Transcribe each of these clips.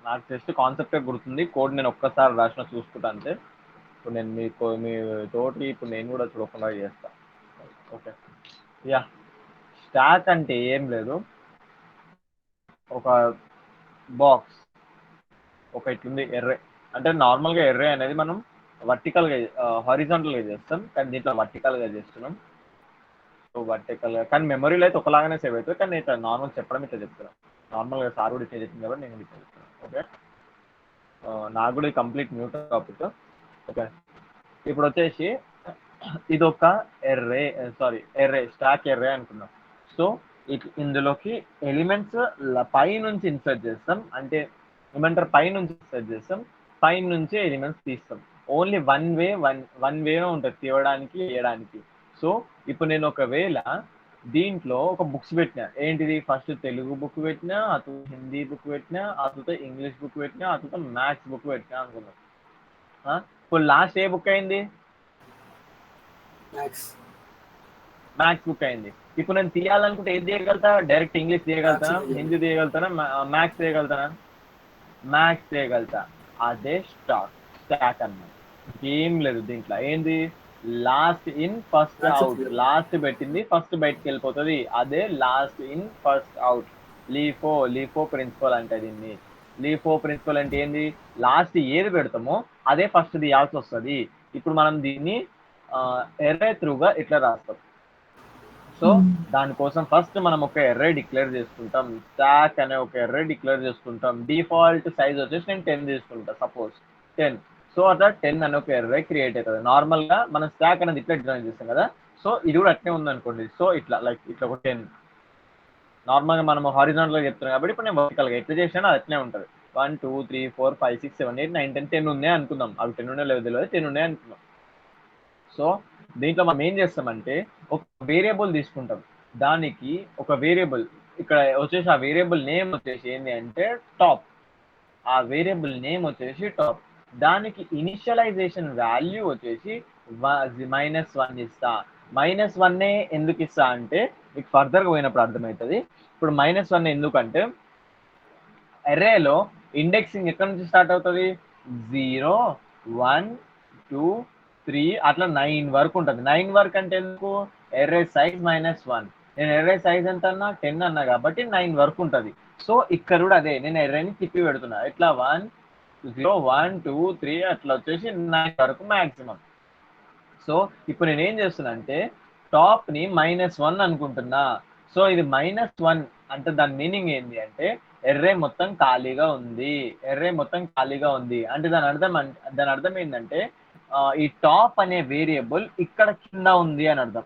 నాకు జస్ట్ కాన్సెప్టే గుర్తుంది, కోడ్ నేను ఒక్కసారి రాసిన చూసుకుంటా అంతే. ఇప్పుడు నేను మీ తోటి ఇప్పుడు నేను కూడా చూడకుండా చేస్తా. ఓకే యా, స్టాక్ అంటే ఏం లేదు, ఒక బాక్స్, ఒక ఇట్లుంది ఎర్రే. అంటే నార్మల్గా ఎర్రే అనేది మనం వర్టికల్గా హారిజాంటల్గా చేస్తాం, కానీ దీంట్లో వర్టికల్గా చేస్తున్నాం. సో వర్టికల్గా, కానీ మెమరీలో అయితే ఒకలాగానే సేవ్ అవుతుంది, కానీ ఇట్లా నార్మల్ చెప్పడం ఇట్లా చెప్తున్నాను. నార్మల్గా సార్ కూడా ఇట్లా చెప్పింది కాబట్టి నేను ఇట్లా చెప్తున్నాను. ఓకే, నాకు కూడా కంప్లీట్ న్యూ టాపిక్. ఓకే, ఇప్పుడు వచ్చేసి ఇది ఒక ఎర్రే, ఎర్రే, స్టాక్ ఎర్రే అనుకున్నాం. సో ఇందులోకి ఎలిమెంట్స్ పై నుంచి ఇన్సర్ట్ చేస్తాం, అంటే ఏమంటారు, పై నుంచి ఇన్సర్ట్ చేస్తాం, పై నుంచి ఎలిమెంట్స్ తీస్తాం. ఓన్లీ వన్ వే ఉంటుంది తీయడానికి వేయడానికి. సో ఇప్పుడు నేను ఒకవేళ దీంట్లో ఒక బుక్స్ పెట్టినా, ఏంటిది, ఫస్ట్ తెలుగు బుక్ పెట్టినా, అటు హిందీ బుక్ పెట్టినా, అటుతో ఇంగ్లీష్ బుక్ పెట్టినా, అటుతో మ్యాథ్స్ బుక్ పెట్టినా అనుకున్నాం. ఇప్పుడు లాస్ట్ ఏ బుక్ అయింది, మ్యాథ్స్ బుక్ అయింది. ఇప్పుడు నేను తీయాలనుకుంటే ఏది తీయగలుగుతా, డైరెక్ట్ ఇంగ్లీష్ తీయగలుగుతానా, హిందీ తీయగలుగుతానా, మ్యాథ్స్ తీయగలుగుతానా, మ్యాథ్స్ తీయగలుగుతా. అదే స్టాక్ అన్నమాట. ఏం లేదు దీంట్లో, ఏంది, last in first out, last పెట్టింది ఫస్ట్ బయటకు వెళ్ళిపోతుంది, అదే last in first out. LIFO principle అంటే దీన్ని. లీఫో ప్రిన్సిపల్ అంటే ఏంది, లాస్ట్ ఏది పెడతామో అదే ఫస్ట్ తీయాల్సి వస్తుంది. ఇప్పుడు మనం దీన్ని ఎర్రే త్రూగా ఇట్లా రాస్తాం. సో దానికోసం ఫస్ట్ మనం ఒక ఎర్రే డిక్లేర్ చేసుకుంటాం, స్టాక్ అనే ఒక ఎర్రే డిక్లేర్ చేసుకుంటాం. డిఫాల్ట్ సైజ్ వచ్చేసి నేను 10 తీసుకుంటా, సపోజ్ 10. సో అట్లా 10 అనే ఒక ఎర్రే క్రియేట్ అవుతుంది. నార్మల్ గా మనం స్టాక్ అనేది ఇట్లా డిజైన్ చేస్తాం కదా, సో ఇది కూడా అట్నే ఉంది అనుకోండి. సో ఇట్లా లైక్ ఇట్లా ఒక 10. నార్మల్ గా మనం హారిజాంటల్ గా చెప్తున్నాం కాబట్టి ఇప్పుడు నేను వర్టికల్ గా ఎట్లా చేసినా అది అట్నే ఉంటుంది. 1 2 3 4 5 6 7 8 9 10 10 ఉన్నాయి అనుకుందాం. అవి 10 ఉన్నాయి లేదు తెలియదు, 10 ఉన్నాయి అనుకుందాం. సో దీంట్లో మనం ఏం చేస్తామంటే ఒక వేరియబుల్ తీసుకుంటాం, దానికి ఒక వేరియబుల్ ఇక్కడ వచ్చేసి, ఆ వేరియబుల్ నేమ్ వచ్చేసి ఏంటి అంటే టాప్. ఆ వేరియబుల్ నేమ్ వచ్చేసి టాప్. దానికి ఇనిషియలైజేషన్ వాల్యూ వచ్చేసి -1 ఇస్తా. -1 ఎందుకు ఇస్తా అంటే మీకు ఫర్దర్గా పోయినప్పుడు అర్థమవుతుంది. ఇప్పుడు -1 ఎందుకంటే అర్రేలో ఇండెక్సింగ్ ఎక్కడ నుంచి స్టార్ట్ అవుతుంది, 0 1 2 3 అట్లా 9 వరకు ఉంటుంది. 9 వరకు అంటే ఎందుకు, ఎర్రే సైజ్ -1. నేను ఎర్రే సైజ్ ఎంత అన్నా 10 అన్నా కాబట్టి 9 వరకు ఉంటుంది. సో ఇక్కడ కూడా అదే, నేను ఎర్రేని తిప్పి పెడుతున్నా, ఇట్లా 1 0 1 2 3 అట్లా వచ్చేసి 9 వరకు మాక్సిమం. సో ఇప్పుడు నేను ఏం చేస్తున్నా అంటే టాప్ ని -1 అనుకుంటున్నా. సో ఇది -1 అంటే దాని మీనింగ్ ఏంటి అంటే ఎర్రే మొత్తం ఖాళీగా ఉంది, ఎర్రే మొత్తం ఖాళీగా ఉంది అంటే దాని అర్థం ఏంటంటే ఈ టాప్ అనే వేరియబుల్ ఇక్కడ కింద ఉంది అని అర్థం,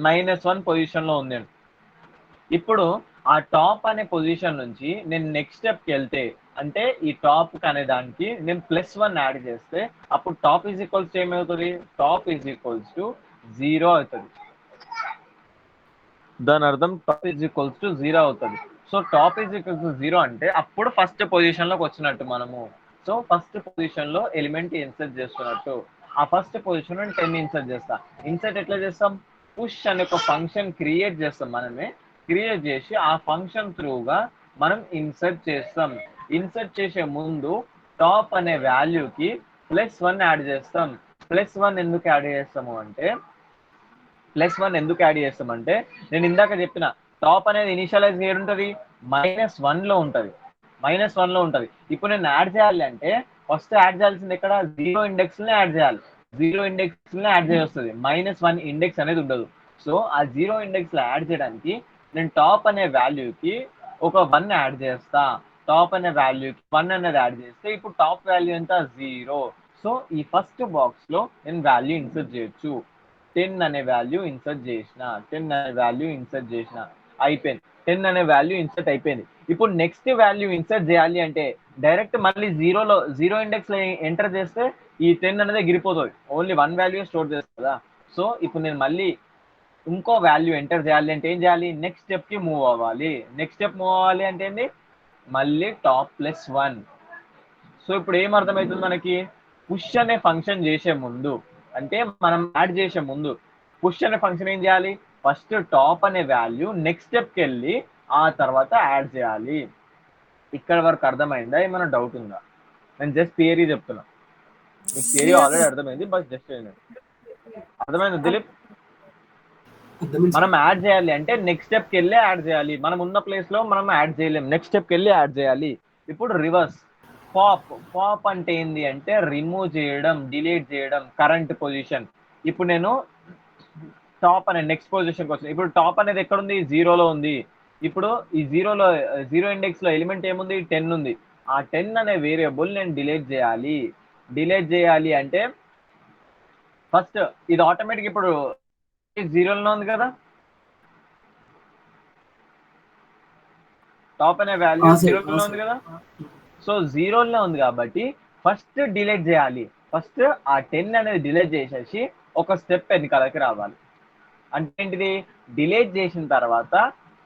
-1 పొజిషన్ లో ఉంది అని. ఇప్పుడు ఆ టాప్ అనే పొజిషన్ నుంచి నేను నెక్స్ట్ స్టెప్కి వెళ్తే, అంటే ఈ టాప్ అనే దానికి నేను +1 యాడ్ చేస్తే అప్పుడు టాప్ ఈజ్ ఈక్వల్స్ ఏమవుతుంది, టాప్ ఈజ్ ఈక్వల్స్ టు 0 అవుతుంది. దాని అర్థం టాప్ ఈజ్ ఈక్వల్స్ టు 0 అవుతుంది. So top is equals to 0 అంటే అప్పుడు ఫస్ట్ పొజిషన్ లోకి వచ్చినట్టు మనము. సో ఫస్ట్ పొజిషన్ లో ఎలిమెంట్ ఇన్సర్ట్ చేస్తున్నట్టు. ఆ ఫస్ట్ పొజిషన్ లో 10 ఇన్సర్ట్ చేస్తా. ఇన్సర్ట్ ఎట్లా చేస్తాం, పుష్ అనే ఒక ఫంక్షన్ క్రియేట్ చేస్తాం మనమే. క్రియేట్ చేసి ఆ ఫంక్షన్ త్రూగా మనం ఇన్సర్ట్ చేస్తాం. ఇన్సర్ట్ చేసే ముందు టాప్ అనే వాల్యూకి +1 యాడ్ చేస్తాం. +1 ఎందుకు యాడ్ చేస్తాము అంటే నేను ఇందాక చెప్పిన టాప్ అనేది ఇనిషియలైజ్ ఏడు ఉంటుంది, -1 లో ఉంటుంది. -1 లో ఉంటుంది. ఇప్పుడు నేను యాడ్ చేయాలి అంటే ఫస్ట్ యాడ్ చేయాల్సింది ఎక్కడ, 0 ఇండెక్స్ ని యాడ్ చేయాలి. 0 ఇండెక్స్ ని యాడ్ చేస్తుంది, -1 ఇండెక్స్ అనేది ఉండదు. సో ఆ 0 ఇండెక్స్ లో యాడ్ చేయడానికి నేను టాప్ అనే వాల్యూకి ఒక 1 యాడ్ చేస్తా. టాప్ అనే వాల్యూకి 1 అనేది యాడ్ చేస్తే ఇప్పుడు టాప్ వాల్యూ ఎంత, 0. సో ఈ ఫస్ట్ బాక్స్ లో నేను వాల్యూ ఇన్సర్ట్ చేయొచ్చు. 10 అనే వాల్యూ ఇన్సర్ట్ చేసిన, అయిపోయింది. 10 అనే వాల్యూ ఇన్సర్ట్ అయిపోయింది. ఇప్పుడు నెక్స్ట్ వాల్యూ ఇన్సర్ట్ చేయాలి అంటే డైరెక్ట్ మళ్ళీ 0 ఇండెక్స్ లో ఎంటర్ చేస్తే ఈ 10 అనేది ఎగిరిపోతుంది, ఓన్లీ 1 వాల్యూ స్టోర్ చేస్తుంది కదా. సో ఇప్పుడు నేను మళ్ళీ ఇంకో వాల్యూ ఎంటర్ చేయాలి అంటే ఏం చేయాలి, నెక్స్ట్ స్టెప్ కి మూవ్ అవ్వాలి. నెక్స్ట్ స్టెప్ మూవ్ అవ్వాలి అంటే ఏంది, మళ్ళీ టాప్ +1. సో ఇప్పుడు ఏం అర్థమవుతుంది మనకి, పుష్ అనే ఫంక్షన్ చేసే ముందు, అంటే మనం యాడ్ చేసే ముందు పుష్ అనే ఫంక్షన్ ఏం చేయాలి, ఫస్ట్ టాప్ అనే వాల్యూ నెక్స్ట్ స్టెప్కి వెళ్ళి ఆ తర్వాత యాడ్ చేయాలి. ఇక్కడ వరకు అర్థమైందా? ఏమైనా డౌట్ ఉందా? నేను జస్ట్ థియరీ చెప్తున్నా, మీకు థియరీ ఆల్రెడీ అర్థమైంది, బట్ జస్ట్ అర్థమైంది దిలీప్? మనం యాడ్ చేయాలి అంటే నెక్స్ట్ స్టెప్కి వెళ్ళి యాడ్ చేయాలి. మనం ఉన్న ప్లేస్ లో మనం యాడ్ చేయలేం, నెక్స్ట్ స్టెప్కి వెళ్ళి యాడ్ చేయాలి. ఇప్పుడు రివర్స్ పాప్ అంటే ఏంది అంటే రిమూవ్ చేయడం, డిలీట్ చేయడం కరెంట్ పొజిషన్. ఇప్పుడు నేను టాప్ అనే నెక్స్ట్ పొజిషన్కి వచ్చిన. ఇప్పుడు టాప్ అనేది ఎక్కడ ఉంది? జీరోలో ఉంది. ఇప్పుడు ఈ జీరో ఇండెక్స్ లో ఎలిమెంట్ ఏముంది? 10 ఉంది. ఆ 10 అనే వేరియబుల్ నేను డిలీట్ చేయాలి అంటే ఫస్ట్ ఇది ఆటోమేటిక్ ఇప్పుడు జీరోలో ఉంది కదా, టాప్ అనే వాల్యూ జీరోలో ఉంది కదా. సో జీరోలో ఉంది కాబట్టి ఫస్ట్ డిలీట్ చేయాలి. ఫస్ట్ ఆ 10 అనేది డిలీట్ చేసేసి ఒక స్టెప్ వెనకాలకి రావాలి. అంటే ఏంటిది? డిలీట్ చేసిన తర్వాత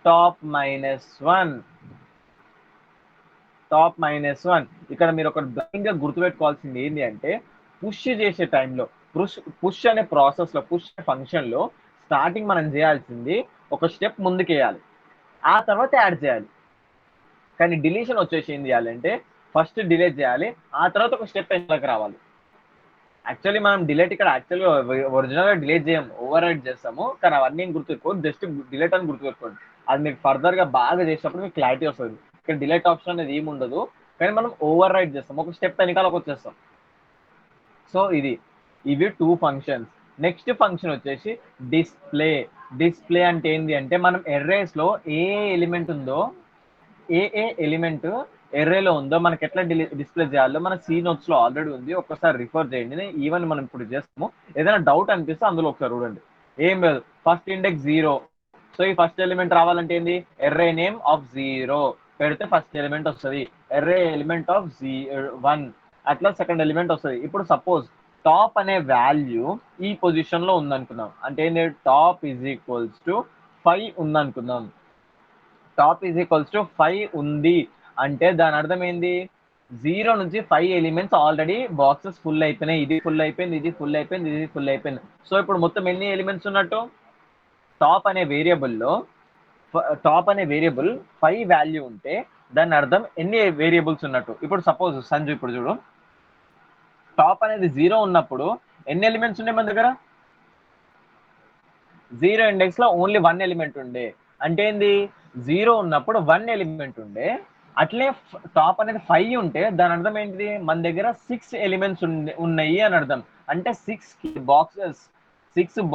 టాప్ -1 ఇక్కడ మీరు ఒక బ్లైండ్ గా గుర్తుపెట్టుకోవాల్సింది ఏంటి అంటే పుష్ చేసే టైంలో, పుష్ అనే ప్రాసెస్ లో, పుష్ ఫంక్షన్ లో స్టార్టింగ్ మనం చేయాల్సింది ఒక స్టెప్ ముందుకేయాలి, ఆ తర్వాత యాడ్ చేయాలి. కానీ డిలీషన్ వచ్చేసి ఏం చేయాలంటే ఫస్ట్ డిలీట్ చేయాలి, ఆ తర్వాత ఒక స్టెప్ వెనక్కి రావాలి. యాక్చువల్లీ మనం డిలీట్ ఇక్కడ యాక్చువల్గా ఒరిజినల్ గా డిలీట్ చేయం, ఓవర్ రైట్ చేస్తాము. కానీ అవన్నీ గుర్తుపెట్టుకోండి, జస్ట్ డిలీట్ అని గుర్తుపెట్టుకోండి. అది మీకు ఫర్దర్ గా బాగా చేసినప్పుడు మీకు క్లారిటీ వస్తుంది. ఇక్కడ డిలీట్ ఆప్షన్ అనేది ఏమి ఉండదు, కానీ మనం ఓవర్ రైట్ చేస్తాం, ఒక స్టెప్ వెనకాలకు వచ్చేస్తాం. సో ఇవి 2 ఫంక్షన్స్. నెక్స్ట్ ఫంక్షన్ వచ్చేసి డిస్ప్లే అంటే ఏంటి అంటే మనం ఎర్రేస్ లో ఏ ఎలిమెంట్ ఉందో, ఏ ఎలిమెంట్ ఎర్రేలో ఉందో మనకి ఎట్లా డిస్ప్లే చేయాలో మన సి నోట్స్ లో ఆల్రెడీ ఉంది, ఒక్కసారి రిఫర్ చేయండి. ఈవెన్ మనం ఇప్పుడు చేస్తాము, ఏదైనా డౌట్ అనిపిస్తే అందులో ఒకసారి చూడండి. ఏం లేదు, ఫస్ట్ ఇండెక్స్ 0. సో ఈ ఫస్ట్ ఎలిమెంట్ రావాలంటే ఏంది? ఎర్రే నేమ్ ఆఫ్ 0 పెడితే ఫస్ట్ ఎలిమెంట్ వస్తుంది. ఎర్రే ఎలిమెంట్ ఆఫ్ 1 అట్లా సెకండ్ ఎలిమెంట్ వస్తుంది. ఇప్పుడు సపోజ్ టాప్ అనే వాల్యూ ఈ పొజిషన్ లో ఉందనుకుందాం. అంటే ఏంటి? టాప్ = 5 ఉందనుకుందాం. టాప్ =5 ఉంది అంటే దాని అర్థం ఏంది? 0 నుంచి 5 ఎలిమెంట్స్ ఆల్రెడీ బాక్సెస్ ఫుల్ అయిపోయినాయి. ఇది ఫుల్ అయిపోయింది, ఇది ఫుల్ అయిపోయింది, ఇది ఫుల్ అయిపోయింది. సో ఇప్పుడు మొత్తం ఎన్ని ఎలిమెంట్స్ ఉన్నట్టు? టాప్ అనే వేరియబుల్ 5 వాల్యూ ఉంటే దాని అర్థం ఎన్ని వేరియబుల్స్ ఉన్నట్టు? ఇప్పుడు సపోజ్ సంజు, ఇప్పుడు చూడు, టాప్ అనేది 0 ఉన్నప్పుడు ఎన్ని ఎలిమెంట్స్ ఉన్నాయి మన దగ్గర? 0 ఇండెక్స్ లో ఓన్లీ 1 ఎలిమెంట్ ఉండే. అంటే ఏంది? 0 ఉన్నప్పుడు 1 ఎలిమెంట్ ఉండే. అట్లే టాప్ అనేది 5 ఉంటే దాని అర్థం ఏంటిది? మన దగ్గర 6 ఎలిమెంట్స్ ఉన్నాయి అని అర్థం. అంటే 6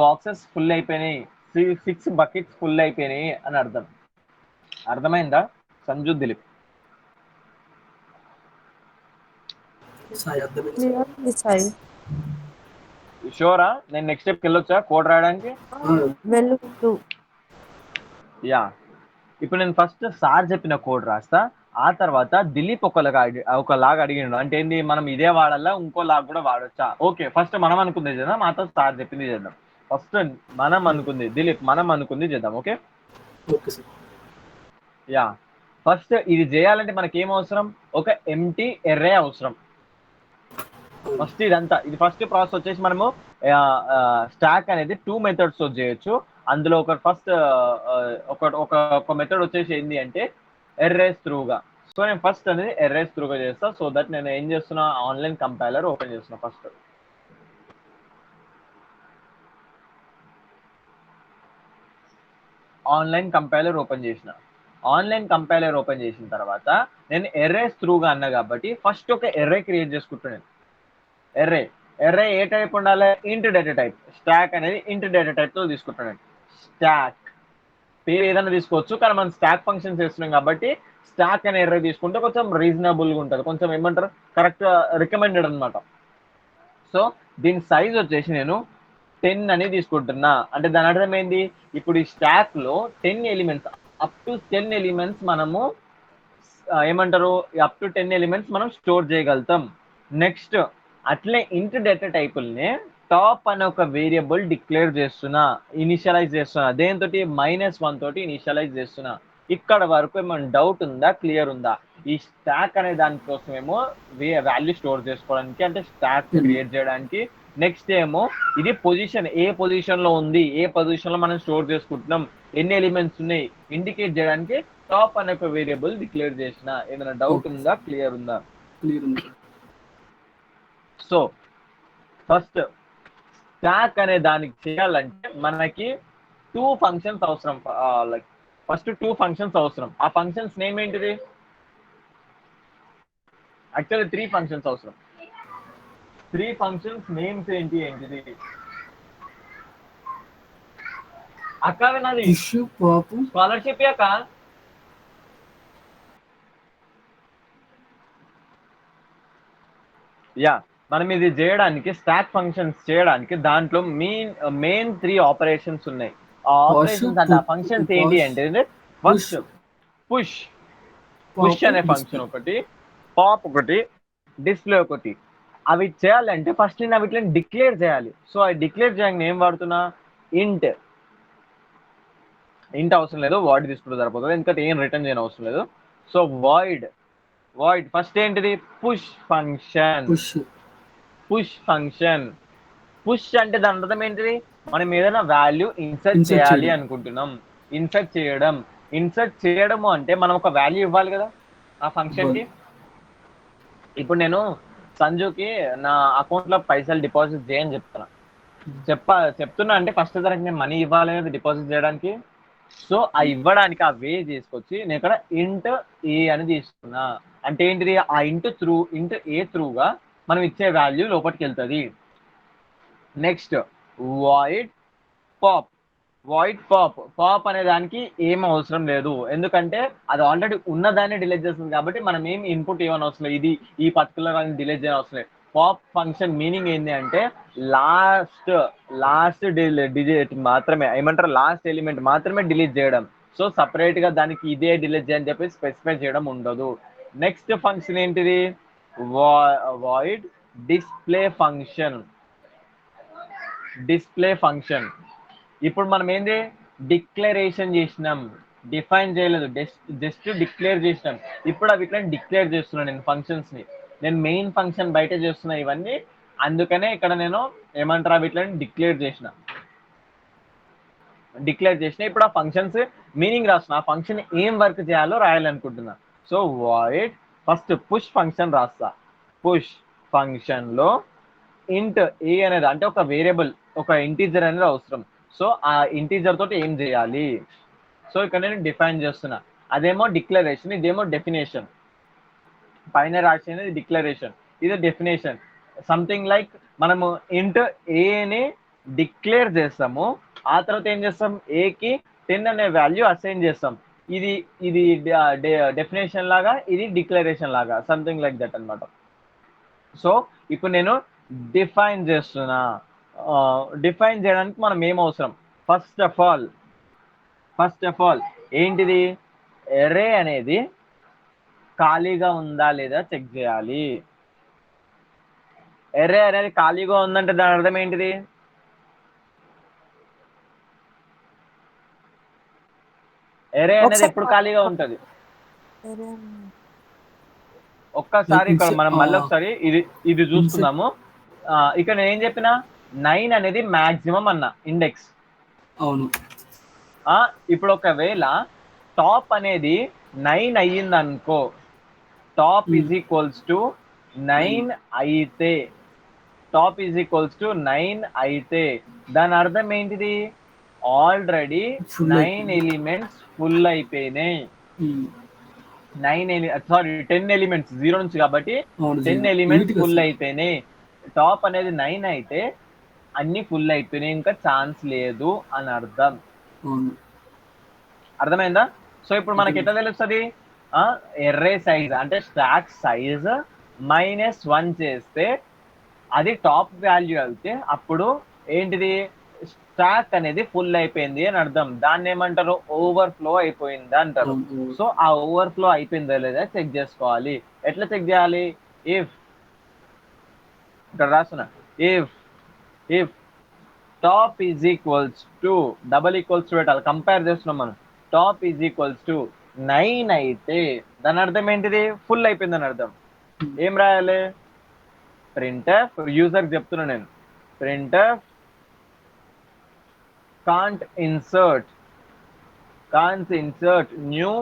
బాక్సెస్ ఫుల్ అయిపోయినాయి, 6 బకెట్స్ ఫుల్ అయిపోయినాయి అని అర్థం. అర్థమైందా సంజు, దిలీప్? షూరా? నేను నెక్స్ట్ స్టెప్కి వెళ్ళొచ్చా కోడ్ రాయడానికి? యా, ఇప్పుడు నేను ఫస్ట్ సార్ చెప్పిన కోడ్ రాస్తా, ఆ తర్వాత దిలీప్ ఒకలాగా అడిగిండు. అంటే ఏంది? మనం ఇదే వాడాలా, ఇంకో లాగా కూడా వాడొచ్చా? ఓకే, ఫస్ట్ మనం అనుకుంది చేద్దాం, ఆ తర్వాత సార్ చెప్పింది చేద్దాం. ఫస్ట్ మనం అనుకుంది, దిలీప్ మనం అనుకుంది చేద్దాం. Okay, yeah. ఫస్ట్ ఇది చేయాలంటే మనకి ఏం అవసరం? ఒక ఎంటీ ఎర్రే అవసరం. ఫస్ట్ ఇది ఫస్ట్ ప్రాసెస్ వచ్చేసి మనము స్టాక్ అనేది 2 మెథడ్స్ తో చేయొచ్చు. అందులో ఒక మెథడ్ వచ్చేసి ఏంటి అంటే ఎర్రేస్ త్రూగా. సో నేను ఫస్ట్ అనేది ఎర్రేస్ త్రూగా చేస్తా. సో దట్ నేను ఏం చేస్తున్నా? ఆన్లైన్ కంపైలర్ ఓపెన్ చేస్తున్నా. ఫస్ట్ ఆన్లైన్ కంపైలర్ ఓపెన్ చేసిన తర్వాత నేను ఎర్రేస్ త్రూగా అన్నా కాబట్టి ఫస్ట్ ఒక ఎర్రే క్రియేట్ చేసుకుంటున్నాను. ఎర్రే ఏ టైప్ ఉండాలి? ఇంట్ డేటా టైప్. స్టాక్ అనేది ఇంట్ డేటా టైప్ తో తీసుకుంటున్నాను. స్టాక్ పేరు ఏదైనా తీసుకోవచ్చు, కానీ మనం స్టాక్ ఫంక్షన్స్ చేస్తున్నాం కాబట్టి స్టాక్ అనే ఎర్రే తీసుకుంటే కొంచెం రీజనబుల్ గా ఉంటుంది, కొంచెం ఏమంటారు, కరెక్ట్ రికమెండెడ్ అనమాట. సో దీని సైజ్ వచ్చేసి నేను 10 అని తీసుకుంటున్నా. అంటే దాని అర్థం ఏంది? ఇప్పుడు ఈ స్టాక్ లో 10 ఎలిమెంట్స్, అప్ టు 10 ఎలిమెంట్స్ మనము ఏమంటారు, అప్ టు 10 ఎలిమెంట్స్ మనం స్టోర్ చేయగలుగుతాం. నెక్స్ట్ అట్లే ఇంట్ డేటా టైపుల్ని టాప్ అనే ఒక వేరియబుల్ డిక్లేర్ చేస్తున్నా, ఇనిషియలైజ్ చేస్తున్నా. దేంతో? -1 తోటి ఇనిషియలైజ్ చేస్తున్నా. ఇక్కడ వరకు ఏమైనా డౌట్ ఉందా? క్లియర్ ఉందా? ఈ స్టాక్ అనే దానికోసమేమో వాల్యూ స్టోర్ చేసుకోవడానికి, అంటే స్టాక్ క్రియేట్ చేయడానికి. నెక్స్ట్ ఏమో ఇది పొజిషన్, ఏ పొజిషన్ లో ఉంది, ఏ పొజిషన్ లో మనం స్టోర్ చేసుకుంటున్నాం, ఎన్ని ఎలిమెంట్స్ ఉన్నాయి ఇండికేట్ చేయడానికి టాప్ అనే ఒక వేరియబుల్ డిక్లేర్ చేసిన. ఏదైనా డౌట్ ఉందా? క్లియర్ ఉందా? క్లియర్ ఉంది. సో ఫస్ట్ స్టాక్ అనే దానికి చేయాలంటే మనకి 2 ఫంక్షన్స్ అవసరం. లైక్ ఫస్ట్ 2 ఫంక్షన్స్ అవసరం. ఆ ఫంక్షన్స్ నేమ్ ఏంటిది? యాక్చువల్లీ 3 ఫంక్షన్స్ అవసరం. 3 ఫంక్షన్స్ నేమ్స్ ఏంటిది? అక్క వినాలి. పుష్, పాప్, స్కాలర్షిప్ అక్క. యా, మనం ఇది చేయడానికి స్టాక్ ఫంక్షన్స్ చేయడానికి దాంట్లో మెయిన్ 3 ఆపరేషన్స్ ఉన్నాయి. ఆ ఆపరేషన్స్ అంటే ఆ ఫంక్షన్స్ ఏంటి అంటే ఫస్ట్ పుష్ అనే ఫంక్షన్ ఒకటి, పాప్ ఒకటి, డిస్ప్లే ఒకటి. అవి చేయాలంటే ఫస్ట్ నేను వీటిని డిక్లేర్ చేయాలి. సో అవి డిక్లేర్ చేయడానికి ఏం వాడుతున్నా? ఇంట్ అవసరం లేదు, వాయిడ్ తీసుకుంటే సరిపోతుంది, ఎందుకంటే ఏం రిటర్న్ చేయని అవసరం లేదు. సో వాయిడ్ ఫస్ట్ ఏంటిది? Push function. పుష్ అంటే దాని అర్థం ఏంటిది? మనం ఏదైనా వాల్యూ ఇన్సర్ట్ చేయాలి అనుకుంటున్నాం. ఇన్సర్ట్ చేయడము అంటే మనం ఒక వాల్యూ ఇవ్వాలి కదా ఆ ఫంక్షన్ కి. ఇప్పుడు నేను సంజుకి నా అకౌంట్ లో పైసలు డిపాజిట్ చేయని చెప్తున్నా అంటే ఫస్ట్ తరగతి నేను మనీ ఇవ్వాలి కదా డిపాజిట్ చేయడానికి. సో ఆ ఇవ్వడానికి ఆ వే చేసుకొచ్చి నేను ఇక్కడ ఇంట్ ఏ అని తీసుకున్నా. అంటే ఏంటిది? ఆ ఇంట్ ఏ త్రూగా మనం ఇచ్చే వాల్యూ లోపలికి వెళ్తుంది. నెక్స్ట్ వాయిడ్ పాప్ అనే దానికి ఏం అవసరం లేదు, ఎందుకంటే అది ఆల్రెడీ ఉన్నదాన్ని డిలీట్ చేస్తుంది కాబట్టి మనం ఏం ఇన్పుట్ ఇవ్వని అవసరం లేదు. ఇది ఈ పర్టికులర్ అని డిలీట్ చేయని అవసరం లేదు. పాప్ ఫంక్షన్ మీనింగ్ ఏంటి అంటే లాస్ట్ డిజిట్ మాత్రమే, ఏమంటారు, లాస్ట్ ఎలిమెంట్ మాత్రమే డిలీట్ చేయడం. సో సపరేట్ గా దానికి ఇదే డిలీట్ చేయని చెప్పి స్పెసిఫై చేయడం ఉండదు. నెక్స్ట్ ఫంక్షన్ ఏంటిది? Void display function. ఇప్పుడు మనం ఏంది? డిక్లరేషన్ చేసినాం, డిఫైన్ చేయలేదు, జస్ట్ డిక్లేర్ చేసినాం. ఇప్పుడు అవి ఇట్లా డిక్లేర్ చేస్తున్నాను నేను ఫంక్షన్స్ ని. నేను మెయిన్ ఫంక్షన్ బయట చేస్తున్నా ఇవన్నీ, అందుకనే ఇక్కడ నేను ఏమంటారు అవి ఇట్లా డిక్లేర్ చేసిన. ఇప్పుడు ఆ ఫంక్షన్స్ మీనింగ్ రాస్తున్నా. ఆ ఫంక్షన్ ఏం వర్క్ చేయాలో రాయాలనుకుంటున్నా. So void first push function రాస్తా. పుష్ ఫంక్షన్ లో ఇంట్ ఏ అనేది అంటే ఒక వేరియబుల్, ఒక ఇంటీజర్ అనేది అవసరం. సో ఆ ఇంటీజర్ తోటి ఏం చేయాలి? సో ఇక్కడ నేను డిఫైన్ చేస్తున్నా. అదేమో డిక్లరేషన్, ఇదేమో డెఫినేషన్. పైన రాసేది డిక్లరేషన్, ఇది డెఫినేషన్. సంథింగ్ లైక్ మనము ఇంట్ ఏని డిక్లేర్ చేస్తాము, ఆ తర్వాత ఏం చేస్తాం? ఏకి 10 అనే వాల్యూ అసైన్ చేస్తాం. ఇది డెఫినేషన్ లాగా, ఇది డిక్లరేషన్ లాగా, సంథింగ్ లైక్ దట్ అనమాట. సో ఇప్పుడు నేను డిఫైన్ చేస్తున్నా. డిఫైన్ చేయడానికి మనం ఏం అవసరం? ఫస్ట్ ఆఫ్ ఆల్ ఏంటిది? ఎరే అనేది ఖాళీగా ఉందా లేదా చెక్ చేయాలి. ఎరే అనేది ఖాళీగా ఉందంటే దాని అర్థం ఏంటిది? ఎరే అనేది ఎప్పుడు ఖాళీగా ఉంటది? ఒక్కసారి ఇక్కడ మనం మళ్ళీ ఒకసారి ఇది చూసుకుందాము. ఇక్కడ నేను ఏం చెప్పిన? 9 అనేది మాక్సిమం అన్న ఇండెక్స్. అవును. ఇప్పుడు ఒకవేళ టాప్ అనేది 9 అయ్యింది అనుకో, టాప్ ఈజ్ ఈక్వల్స్ టు 9 అయితే, దాని అర్థం ఏంటిది? ఆల్రెడీ 9 ఎలిమెంట్స్ ఫుల్ అయిపోయినాయి. 10 ఎలిమెంట్స్ 0 నుంచి కాబట్టి 10 ఎలిమెంట్స్ ఫుల్ అయిపోయినాయి. టాప్ అనేది 9 అయితే అన్ని ఫుల్ అయిపోయినాయి, ఇంకా ఛాన్స్ లేదు అని అర్థం. అర్థమైందా? సో ఇప్పుడు మనకి ఎట్లా తెలుస్తుంది? ఎర్రే సైజ్ అంటే స్టాక్ సైజ్ -1 చేస్తే అది టాప్ వాల్యూ అయితే అప్పుడు ఏంటిది? స్టాక్ అనేది ఫుల్ అయిపోయింది అని అర్థం. దాన్ని ఏమంటారు? ఓవర్ఫ్లో అయిపోయింది అంటారు. సో ఆ ఓవర్ఫ్లో అయిపోయిందా లేదా చెక్ చేసుకోవాలి. ఎట్లా చెక్ చేయాలి? ఇఫ్ ఇక్కడ రాస్తున్నా, if top is equals to double equals పెట్టాలి, కంపేర్ చేస్తున్నాం మనం. టాప్ ఈజ్ ఈక్వల్స్ టు 9 అయితే దాని అర్థం ఏంటిది? ఫుల్ అయిపోయింది అని అర్థం. ఏం రాయాలి? ప్రింట్ఎఫ్, యూజర్ చెప్తున్నా నేను, printf can't insert new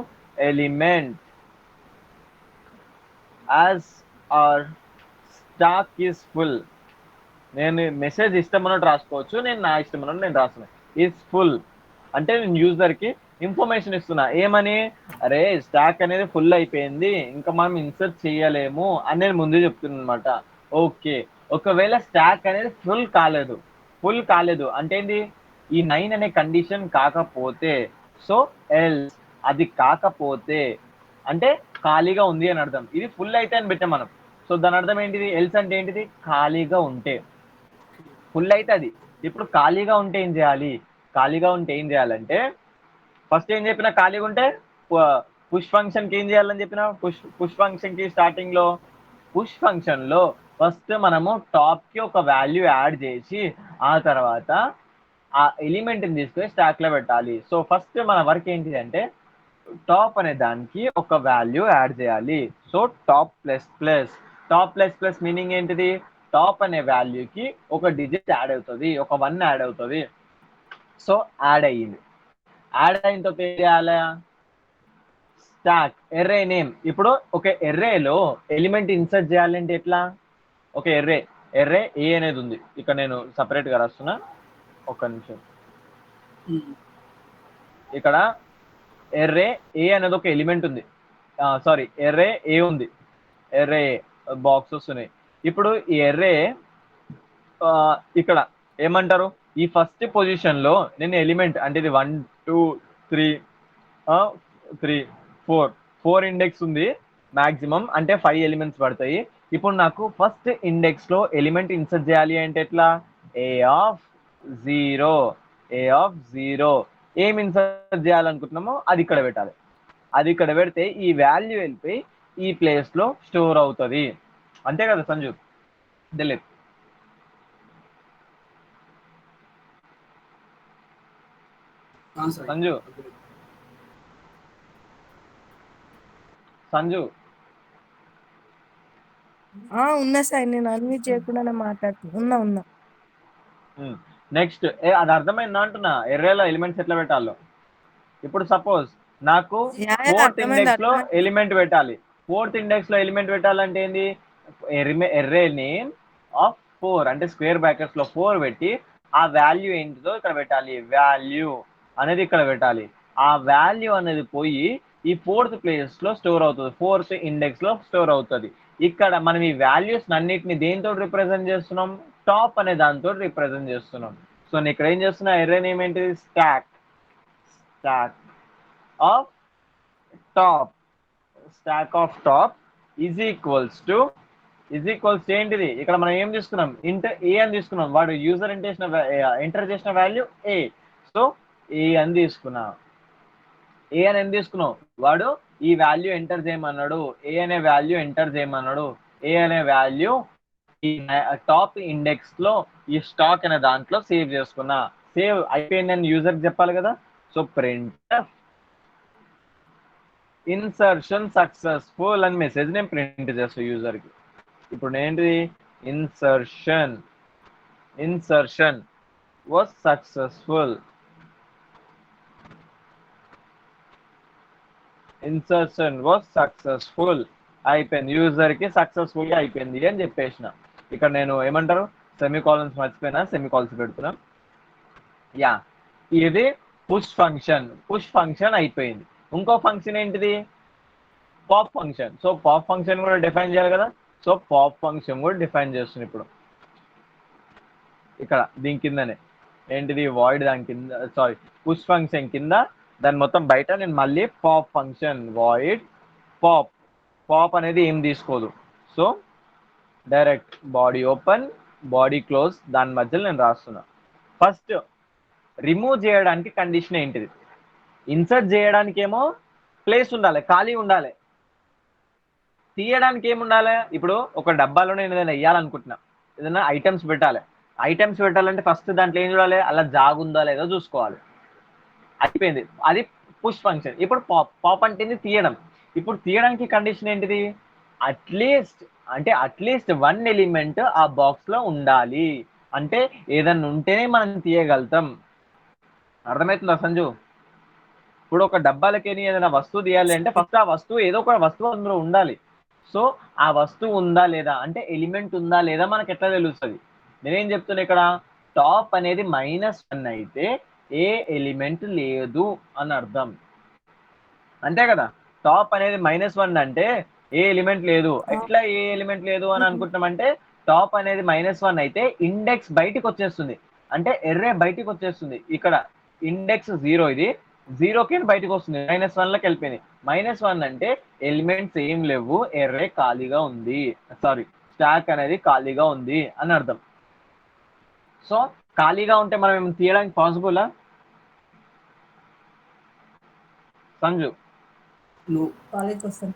element as our stack is full. నేను మెసేజ్ ఇష్టం ఉన్నట్టు రాసుకోవచ్చు, నేను నా ఇష్టం ఉన్నట్టు నేను రాస్తున్నా. ఈజ్ ఫుల్ అంటే నేను యూజర్కి ఇన్ఫర్మేషన్ ఇస్తున్నా ఏమని, అరే స్టాక్ అనేది ఫుల్ అయిపోయింది, ఇంకా మనం ఇన్సర్ట్ చేయలేము అని నేను ముందే చెప్తున్నాను అనమాట. ఓకే, ఒకవేళ స్టాక్ అనేది ఫుల్ కాలేదు అంటే ఏంటి, ఈ 9 అనే కండిషన్ కాకపోతే, సో ఎల్స్ అది కాకపోతే అంటే ఖాళీగా ఉంది అని అర్థం. ఇది ఫుల్ అయితే అని పెట్టాం మనం. సో దాని అర్థం ఏంటిది, ఎల్స్ అంటే ఏంటిది, ఖాళీగా ఉంటే. ఫుల్ అయితే అది. ఇప్పుడు ఖాళీగా ఉంటే ఏం చేయాలి, ఖాళీగా ఉంటే ఏం చేయాలంటే ఫస్ట్ ఏం చెప్పినా, ఖాళీగా ఉంటే పుష్ ఫంక్షన్కి ఏం చేయాలని చెప్పిన, పుష్ ఫంక్షన్కి స్టార్టింగ్లో పుష్ ఫంక్షన్లో ఫస్ట్ మనము టాప్కి ఒక వాల్యూ యాడ్ చేసి ఆ తర్వాత ఆ ఎలిమెంట్ని తీసుకొని స్టాక్లో పెట్టాలి. సో ఫస్ట్ మన వర్క్ ఏంటి అంటే టాప్ అనే దానికి ఒక వాల్యూ యాడ్ చేయాలి. So top plus plus meaning ఏంటిది, టాప్ అనే వాల్యూకి ఒక డిజిట్ యాడ్ అవుతుంది, ఒక 1 యాడ్ అవుతుంది. సో యాడ్ అయ్యింది. యాడ్ అయిన తర్వాత ఏం చేయాలి, స్టాక్ ఎర్రే నేమ్. ఇప్పుడు ఒక ఎర్రేలో ఎలిమెంట్ ఇన్సర్ట్ చేయాలంటే ఎట్లా, ఒక ఎర్రే ఏ అనేది ఉంది, ఇక్కడ నేను సపరేట్గా రాస్తున్నా, ఒక్క నిమిషం. ఇక్కడ ఎర్రే ఏ అనేది ఒక ఎలిమెంట్ ఉంది, సారీ ఎర్రే ఏ ఉంది, ఎర్రే బాక్స్ వస్తున్నాయి. ఇప్పుడు ఈ ఎర్రే ఇక్కడ ఏమంటారు, ఈ ఫస్ట్ పొజిషన్ లో నేను ఎలిమెంట్ అంటే ఇది 1 2 3 4 ఇండెక్స్ ఉంది మాక్సిమం, అంటే 5 ఎలిమెంట్స్ పడతాయి. ఇప్పుడు నాకు ఫస్ట్ ఇండెక్స్ లో ఎలిమెంట్ ఇన్సర్ట్ చేయాలి అంటే ఎట్లా, ఏ ఆఫ్ 0 ఏం ఇన్సర్ట్ చేయాలనుకుంటున్నామో అది ఇక్కడ పెట్టాలి. అది ఇక్కడ పెడితే ఈ వాల్యూ వెళ్ళిపోయి ఈ ప్లేస్ లో స్టోర్ అవుతుంది. అంతే కదా సంజు, దిలీప్? సంజు ఉన్నా సార్, నేను అన్మ్యూట్ చేయకుండానే మాట్లాడుతున్నా. ఉన్నా. నెక్స్ట్ అది అర్థమైందా అంటున్నా, ఎర్రేలో ఎలిమెంట్స్ ఎట్లా పెట్టాలో. ఇప్పుడు సపోజ్ నాకు ఫోర్త్ ఇండెక్స్ లో ఎలిమెంట్ పెట్టాలి. ఫోర్త్ ఇండెక్స్ లో ఎలిమెంట్ పెట్టాలంటే ఏంది, ఎర్రే నేమ్ ఆఫ్ 4 అంటే స్క్వేర్ బ్రాకెట్స్ లో 4 పెట్టి ఆ వాల్యూ ఏంటిదో ఇక్కడ పెట్టాలి, వాల్యూ అనేది ఇక్కడ పెట్టాలి. ఆ వాల్యూ అనేది పోయి ఈ ఫోర్త్ ప్లేస్ లో స్టోర్ అవుతుంది, ఫోర్త్ ఇండెక్స్ లో స్టోర్ అవుతుంది. ఇక్కడ మనం ఈ వాల్యూస్ అన్నిటిని దేంతో రిప్రజెంట్ చేస్తున్నాం, టాప్ అనే దాంతో రిప్రజెంట్ చేస్తున్నాం. సో నేను ఇక్కడ ఏం చేస్తున్నా, ఎర్రే నేమ్ ఏంటిది, stock of top is equals to ఏంటిది, ఇక్కడ మనం ఏం తీసుకున్నాం, ఏ అని తీసుకున్నాం, వాడు యూజర్ ఎంటర్ చేసిన వాల్యూ ఏ. సో ఏ అని తీసుకున్నా, ఏ అని ఏం తీసుకున్నాం, వాడు ఈ వాల్యూ ఎంటర్ చేయమన్నాడు, ఏ అనే వాల్యూ ఎంటర్ చేయమన్నాడు. ఏ అనే వాల్యూ ఈ టాప్ ఇండెక్స్ లో ఈ స్టాక్ అనే దాంట్లో సేవ్ చేసుకున్నా. సేవ్ అయిపోయిందని యూజర్ చెప్పాలి కదా. సో ప్రింట్ ఇన్సర్షన్ సక్సెస్ఫుల్ అని మెసేజ్ నేను ప్రింట్ చేస్తాను యూజర్ కి. ఇప్పుడు ఏంటి, ఇన్సర్షన్ వాజ్ సక్సెస్ఫుల్, అయిపోయింది, యూజర్ కి సక్సెస్ఫుల్ గా అయిపోయింది అని చెప్పేసిన. ఇక్కడ నేను ఏమంటారు, సెమీకాలన్స్ మర్చిపోయినా, సెమీకాలన్స్ పెడుతున్నా. యా, ఇది పుష్ ఫంక్షన్ అయిపోయింది. ఇంకో ఫంక్షన్ ఏంటిది, pop function. So pop function కూడా డిఫైన్ చేయాలి కదా. సో పాప్ ఫంక్షన్ కూడా డిఫైన్ చేస్తుంది. ఇప్పుడు ఇక్కడ దీని కిందనే ఏంటిది, వాయిడ్ దాని కింద, సారీ పుష్ ఫంక్షన్ కింద దాని మొత్తం బయట నేను మళ్ళీ పాప్ ఫంక్షన్ వాయిడ్ పాప్ అనేది ఏం తీసుకోదు. So direct body open body close దాని మధ్యలో నేను రాస్తున్నా. ఫస్ట్ రిమూవ్ చేయడానికి కండిషన్ ఏంటిది, ఇన్సర్ట్ చేయడానికి ఏమో ప్లేస్ ఉండాలి, ఖాళీ ఉండాలి. తీయడానికి ఏముండాలి, ఇప్పుడు ఒక డబ్బాలో నేను ఏదైనా వేయాలనుకుంటున్నా, ఏదైనా ఐటమ్స్ పెట్టాలంటే ఫస్ట్ దాంట్లో ఏం చూడాలి, అలా జాగుందా లేదో చూసుకోవాలి. అయిపోయింది, అది పుష్ ఫంక్షన్. ఇప్పుడు పాప్ అంటే తీయడం. ఇప్పుడు తీయడానికి కండిషన్ ఏంటిది, అట్లీస్ట్ 1 ఎలిమెంట్ ఆ బాక్స్ లో ఉండాలి. అంటే ఏదన్నా ఉంటేనే మనం తీయగలుగుతాం. అర్థమవుతుందా సంజు? ఇప్పుడు ఒక డబ్బాలకి ఏదైనా వస్తువు తీయాలి అంటే ఫస్ట్ ఆ వస్తువు ఏదో ఒక వస్తువు అందులో ఉండాలి. సో ఆ వస్తువు ఉందా లేదా అంటే ఎలిమెంట్ ఉందా లేదా మనకి ఎట్లా తెలుస్తుంది? నేనేం చెప్తున్నా ఇక్కడ, టాప్ అనేది -1 అయితే ఏ ఎలిమెంట్ లేదు అని అర్థం, అంతే కదా. టాప్ అనేది -1 అంటే ఏ ఎలిమెంట్ లేదు. ఎట్లా ఏ ఎలిమెంట్ లేదు అని అనుకుంటున్నామంటే, టాప్ అనేది -1 అయితే ఇండెక్స్ బయటికి వచ్చేస్తుంది, అంటే ఎర్రే బయటికి వచ్చేస్తుంది. ఇక్కడ ఇండెక్స్ 0, ఇది 0కి బయటకు వస్తుంది, -1లోకి వెళ్ళిపోయింది. -1 అంటే ఎలిమెంట్స్ ఏం లేవు, ఎర్రే ఖాళీగా ఉంది, సారీ స్టాక్ అనేది ఖాళీగా ఉంది అని అర్థం. సో ఖాళీగా ఉంటే మనం ఏమైనా తీయడానికి పాసిబులా సంజు? కాలేజ్కి వస్తాను.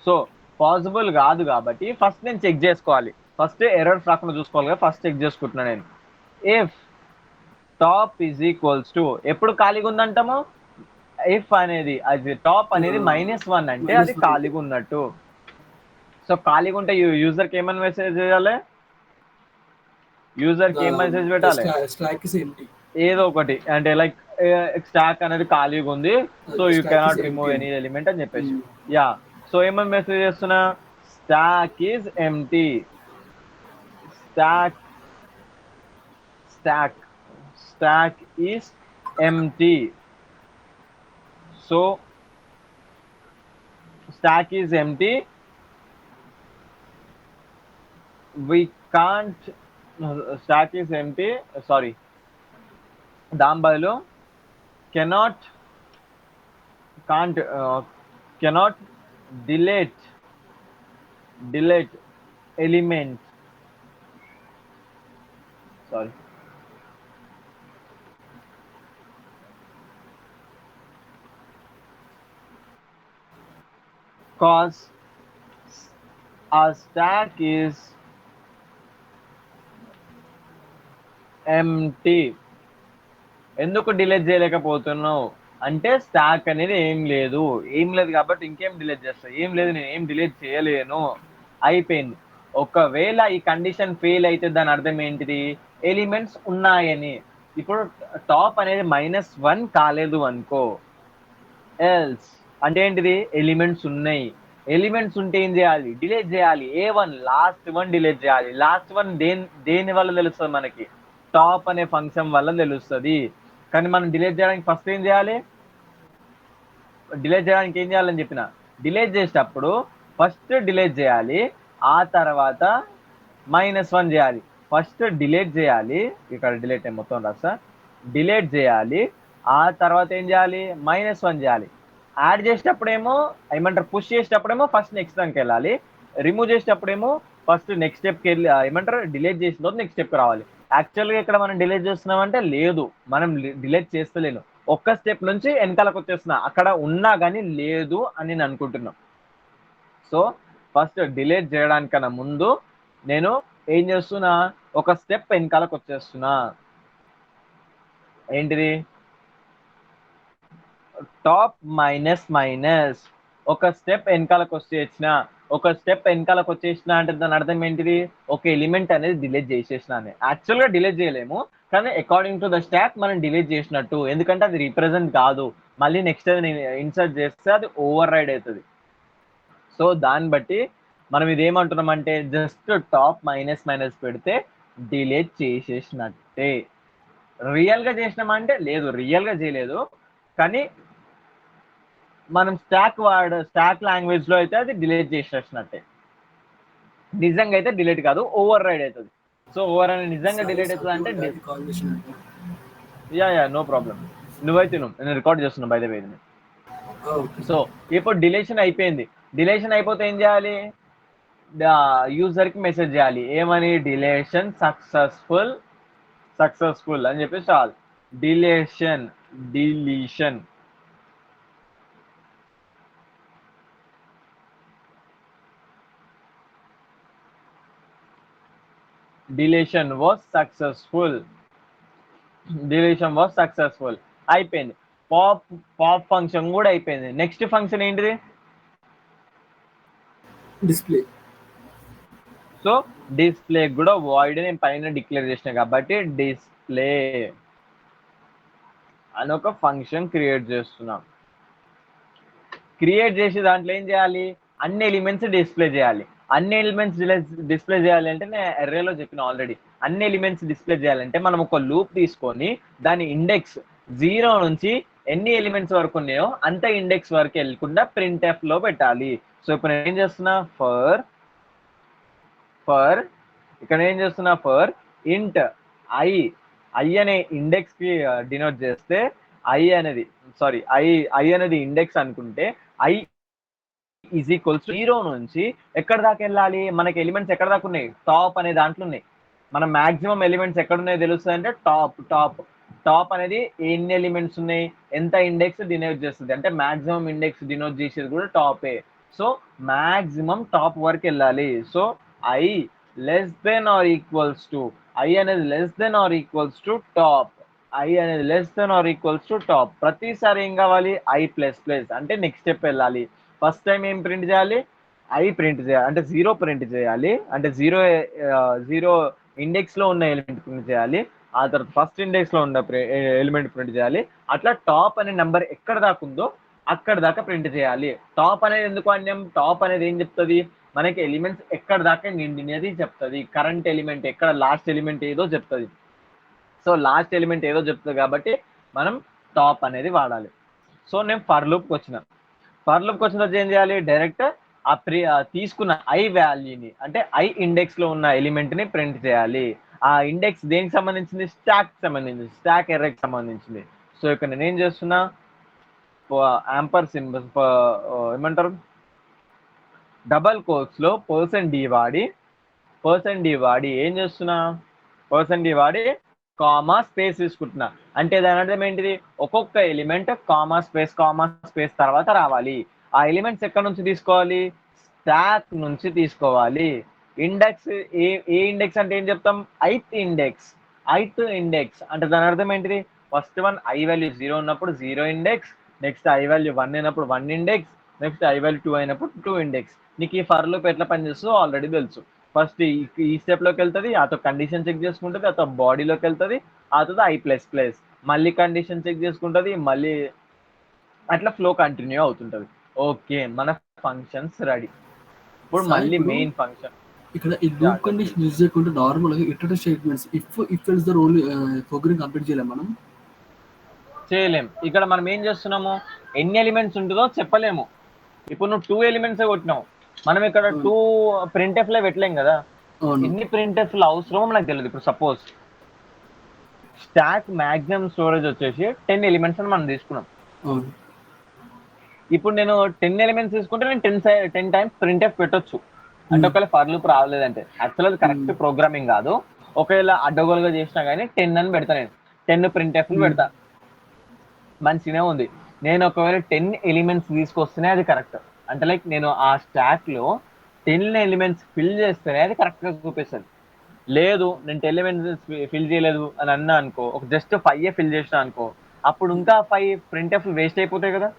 సో పాసిబుల్ కాదు కాబట్టి ఫస్ట్ నేను చెక్ చేసుకోవాలి, ఫస్ట్ ఎర్రర్స్ రాకుండా చూసుకోవాలి కదా, ఫస్ట్ చెక్ చేసుకుంటున్నా నేను. If top is equals to, ఎప్పుడు ఖాళీగా ఉందంటాము, ఇఫ్ అనేది అది టాప్ అనేది -1 అంటే అది ఖాళీగా ఉన్నట్టు. సో ఖాళీగా ఉంటే యూజర్కి ఏమని మెసేజ్ చేయాలి, యూజర్కి ఏం మెసేజ్ పెట్టాలి, ఏదో ఒకటి, అంటే లైక్ స్టాక్ అనేది ఖాళీగా ఉంది, so you cannot remove any element అని చెప్పేసి. యా, సో ఏమని మెసేజ్ చేస్తున్నా, stock is empty, stock is empty. So stack is empty, we can't, stack is empty, sorry, దాని బదులు cannot delete element, sorry, cause our stack is empty. ఎందుకు delete చేయలేకపోతున్నావు అంటే, stock అనేది ఏం లేదు కాబట్టి ఇంకేం డిలీట్ చేస్తా, ఏం లేదు, నేను ఏం డిలీట్ చేయలేను, అయిపోయింది. ఒకవేళ ఈ కండిషన్ ఫెయిల్ అయితే దాని అర్థం ఏంటిది, ఎలిమెంట్స్ ఉన్నాయని. ఇప్పుడు టాప్ అనేది -1 కాలేదు అనుకో, ఎల్స్ అంటే ఏంటిది, ఎలిమెంట్స్ ఉన్నాయి. ఎలిమెంట్స్ ఉంటే ఏం చేయాలి, డిలీట్ చేయాలి. A1 లాస్ట్ 1 డిలీట్ చేయాలి. లాస్ట్ 1 దేని వల్ల తెలుస్తుంది మనకి, టాప్ అనే ఫంక్షన్ వల్ల తెలుస్తుంది. కానీ మనం డిలీట్ చేయడానికి ఫస్ట్ ఏం చేయాలి, డిలీట్ చేయడానికి ఏం చేయాలని చెప్పిన, డిలీట్ చేసేటప్పుడు ఫస్ట్ డిలీట్ చేయాలి, ఆ తర్వాత -1 చేయాలి. ఫస్ట్ డిలీట్ చేయాలి, ఇక్కడ డిలీట్ మొత్తం రాస్తా, డిలీట్ చేయాలి, ఆ తర్వాత ఏం చేయాలి, -1 చేయాలి. యాడ్ చేసేటప్పుడేమో ఏమంటారు, పుష్ చేసేటప్పుడేమో ఫస్ట్ నెక్స్ట్ దానికి వెళ్ళాలి, రిమూవ్ చేసేటప్పుడేమో ఫస్ట్ నెక్స్ట్ స్టెప్కి వెళ్ళి ఏమంటారు, డిలీట్ చేసిన తర్వాత నెక్స్ట్ స్టెప్ రావాలి. యాక్చువల్గా ఇక్కడ మనం డిలీట్ చేస్తున్నామంటే లేదు, మనం డిలీట్ చేస్తలేను, ఒక్క స్టెప్ నుంచి వెనకాలకు వచ్చేస్తున్నా, అక్కడ ఉన్నా కానీ లేదు అని నేను అనుకుంటున్నాను. సో ఫస్ట్ డిలీట్ చేయడానికన్నా ముందు నేను ఏం చేస్తున్నా, ఒక స్టెప్ వెనకాలకు వచ్చేస్తున్నా. ఏంటిది, టాప్ మైనస్ ఒక స్టెప్ వెనకాలకు వచ్చేసిన, అంటే దాని అర్థం ఏంటిది, ఒక ఎలిమెంట్ అనేది డిలీట్ చేసేసిన. యాక్చువల్గా డిలీట్ చేయలేము, కానీ అకార్డింగ్ టు ద స్టాక్ మనం డిలీట్ చేసినట్టు, ఎందుకంటే అది రిప్రజెంట్ కాదు, మళ్ళీ నెక్స్ట్ అది నేను ఇన్సర్ట్ చేస్తే అది ఓవర్ రైడ్ అవుతుంది. సో దాన్ని బట్టి మనం ఇది ఏమంటున్నామంటే, జస్ట్ టాప్ -మైనస్ పెడితే డిలీట్ చేసేసినట్టే. రియల్గా చేసినామంటే లేదు, రియల్గా చేయలేదు, కానీ మనం స్టాక్ లాంగ్వేజ్ లో అయితే అది డిలీట్ చేసేసినట్టే. నిజంగా అయితే డిలీట్ కాదు, ఓవర్ రైడ్ అవుతుంది. సో ఓవర్ అనేది నిజంగా డిలీట్ అవుతుంది అంటే, యా నో ప్రాబ్లం, నువ్వైతే నేను రికార్డ్ చేస్తున్నా బై ద వే. సో ఇప్పుడు డిలీషన్ అయిపోయింది, డిలీషన్ అయిపోతే ఏం చేయాలి, యూజర్ కి మెసేజ్ చేయాలి, ఏమని, డిలీషన్ సక్సెస్ఫుల్ అని చెప్పేసి చాలు. డిలీషన్ was successful అయిపోయింది. పాప్ ఫంక్షన్ కూడా అయిపోయింది. నెక్స్ట్ ఫంక్షన్ ఏంటిది, డిస్ప్లే. సో డిస్ప్లే కూడా వాయిడ్ నేను పైన డిక్లేర్ చేసిన కాబట్టి డిస్ప్లే. అని ఒక ఫంక్షన్ క్రియేట్ చేస్తున్నాం. క్రియేట్ చేసి దాంట్లో ఏం చేయాలి, అన్ని ఎలిమెంట్స్ డిస్ప్లే చేయాలి. అన్ని ఎలిమెంట్స్ డిస్ప్లే చేయాలి అంటే నేను అర్రేలో చెప్పిన ఆల్రెడీ. అన్ని ఎలిమెంట్స్ డిస్ప్లే చేయాలంటే మనం ఒక లూప్ తీసుకొని దాని ఇండెక్స్ 0 నుంచి ఎన్ని ఎలిమెంట్స్ వరకు ఉన్నాయో అంత ఇండెక్స్ వరకు వెళ్ళకుండా printf లో పెట్టాలి. సో ఇప్పుడు నేను ఏం చేస్తున్నా, ఫర్ ఇక్కడ ఏం చేస్తున్నా, ఫర్ ఇంట్ ఐ అనే ఇండెక్స్ కి డినోట్ చేస్తే ఐ అనేది ఇండెక్స్ అనుకుంటే ఐ ఈజ్ ఈక్వల్స్ 0 నుంచి ఎక్కడ దాకా వెళ్ళాలి, మనకి ఎలిమెంట్స్ ఎక్కడ దాకా ఉన్నాయి, టాప్ అనే దాంట్లో ఉన్నాయి. మన మాక్సిమం ఎలిమెంట్స్ ఎక్కడ ఉన్నాయో తెలుస్తుంది అంటే టాప్ అనేది ఎన్ని ఎలిమెంట్స్ ఉన్నాయి, ఎంత ఇండెక్స్ డినోట్ చేస్తుంది అంటే మాక్సిమం ఇండెక్స్ డినోట్ చేసేది కూడా టాపే. సో మాక్సిమం టాప్ వరకు వెళ్ళాలి. So I less than or equals to I అనేది less than or equals to top. I అనేది less than or equals to top. ప్రతిసారి ఏం కావాలి, ఐ ప్లస్ ప్లస్ అంటే నెక్స్ట్ స్టెప్ వెళ్ళాలి. ఫస్ట్ టైం ఏం ప్రింట్ చేయాలి, ఐ ప్రింట్ చేయాలి అంటే 0 ప్రింట్ చేయాలి, అంటే జీరో ఇండెక్స్ లో ఉన్న ఎలిమెంట్ ప్రింట్ చేయాలి. ఆ తర్వాత ఫస్ట్ ఇండెక్స్ లో ఉన్న ఎలిమెంట్ ప్రింట్ చేయాలి. అట్లా టాప్ అనే నెంబర్ ఎక్కడ దాకా ఉందో అక్కడ దాకా ప్రింట్ చేయాలి. టాప్ అనేది ఎందుకు అన్యం, టాప్ అనేది ఏం చెప్తుంది, మనకి ఎలిమెంట్స్ ఎక్కడ దాకా నిండినది చెప్తుంది. కరెంట్ ఎలిమెంట్ ఎక్కడ, లాస్ట్ ఎలిమెంట్ ఏదో చెప్తుంది. సో లాస్ట్ ఎలిమెంట్ ఏదో చెప్తుంది కాబట్టి మనం టాప్ అనేది వాడాలి. సో నేను ఫర్ లూప్కి వచ్చిన తర్వాత ఏం చేయాలి, డైరెక్ట్ తీసుకున్న ఐ వాల్యూని అంటే ఐ ఇండెక్స్ లో ఉన్న ఎలిమెంట్ ని ప్రింట్ చేయాలి. ఆ ఇండెక్స్ దేనికి సంబంధించింది, స్టాక్ ఎర్రేకి సంబంధించింది. సో ఇక్కడ నేను ఏం చేస్తున్నా, యాంపర్ సింబల్ ఏమంటారు, డబల్ కోట్స్ లో పర్సన్ డి వాడి ఏం చేస్తున్నా, కామా స్పేస్ తీసుకుంటున్నా. అంటే దాని అర్థం ఏంటిది, ఒక్కొక్క ఎలిమెంట్ కామా స్పేస్ తర్వాత రావాలి. ఆ ఎలిమెంట్స్ ఎక్కడ నుంచి తీసుకోవాలి, స్టాక్ నుంచి తీసుకోవాలి. ఇండెక్స్ ఏ ఇండెక్స్ అంటే ఏం చెప్తాం, ఐత్ ఇండెక్స్ అంటే దాని అర్థం ఏంటిది, ఫస్ట్ వన్ ఐ వాల్యూ 0 ఉన్నప్పుడు 0 ఇండెక్స్, నెక్స్ట్ ఐ వాల్యూ 1 అయినప్పుడు 1 ఇండెక్స్, నెక్స్ట్ ఐ వాల్యూ 2 అయినప్పుడు 2 ఇండెక్స్. నీకు ఈ ఫర్ లూప్ ఎట్లా పనిచేస్తుందో ఆల్రెడీ తెలుసు. ఫస్ట్ ఈ స్టెప్ లోకి వెళ్తుంది, ఆ తర్వాత కండిషన్ చెక్ చేసుకుంటుంది, ఆ తర్వాత బాడీలోకి వెళ్తుంది, ఆ తర్వాత ఐ ప్లస్ ప్లస్ మళ్ళీ కండిషన్ చెక్ చేసుకుంటుంది, మళ్ళీ అట్లా ఫ్లో కంటిన్యూ అవుతుంటది. ఓకే, మన ఫంక్షన్స్ రెడీ. ఇప్పుడు మళ్ళీ మెయిన్ ఫంక్షన్ ఇక్కడ ఈ లూప్ కండిషన్ యూజ్ చేయకుండా నార్మల్ గా iterative statements if else the whole program complete చేయలేం మనం చేయలేం. ఇక్కడ మనం ఏం చేస్తున్నాము, ఎన్ని ఎలిమెంట్స్ ఉంటుందో చెప్పలేము. ఇప్పుడు నువ్వు 2 ఎలిమెంట్స్ కొట్టినావు, మనం ఇక్కడ 2 ప్రింట్ఎఫ్ లో పెట్టలేం కదా. ఎన్ని ప్రింట్ఎఫ్ లో అవసరమో మనకు తెలియదు. ఇప్పుడు సపోజ్ స్టాక్ మాక్సిమం స్టోరేజ్ వచ్చేసి 10 ఎలిమెంట్స్ అని మనం తీసుకున్నాం. ఇప్పుడు నేను 10 ఎలిమెంట్స్ తీసుకుంటే నేను 10 టైమ్స్ ప్రింట్ఎఫ్ పెట్టొచ్చు. అంటే ఒకవేళ ఫర్ లూప్ రాలేదంటే, యాక్చువల్ అది కరెక్ట్ ప్రోగ్రామింగ్ కాదు. ఒకవేళ అడ్డగోలుగా చేసినా కానీ 10 అని పెడతా, నేను 10 ప్రింట్ఎఫ్ పెడతా, మంచిగానే ఉంది. నేను ఒకవేళ 10 ఎలిమెంట్స్ తీసుకొస్తేనే అది కరెక్ట్. అంటే లైక్ నేను ఆ స్టాక్ లో 10 ఎలిమెంట్స్ ఫిల్ చేస్తేనే అది కరెక్ట్ గా చూపిస్తుంది. లేదు నేను 10 ఎలిమెంట్స్ ఫిల్ చేయలేదు అని అన్నా అనుకో, ఒక జస్ట్ 5 ఫిల్ చేసినా అనుకో, అప్పుడు ఇంకా 5 ప్రింట్ఎఫ్ వేస్ట్ అయిపోతాయి కదా.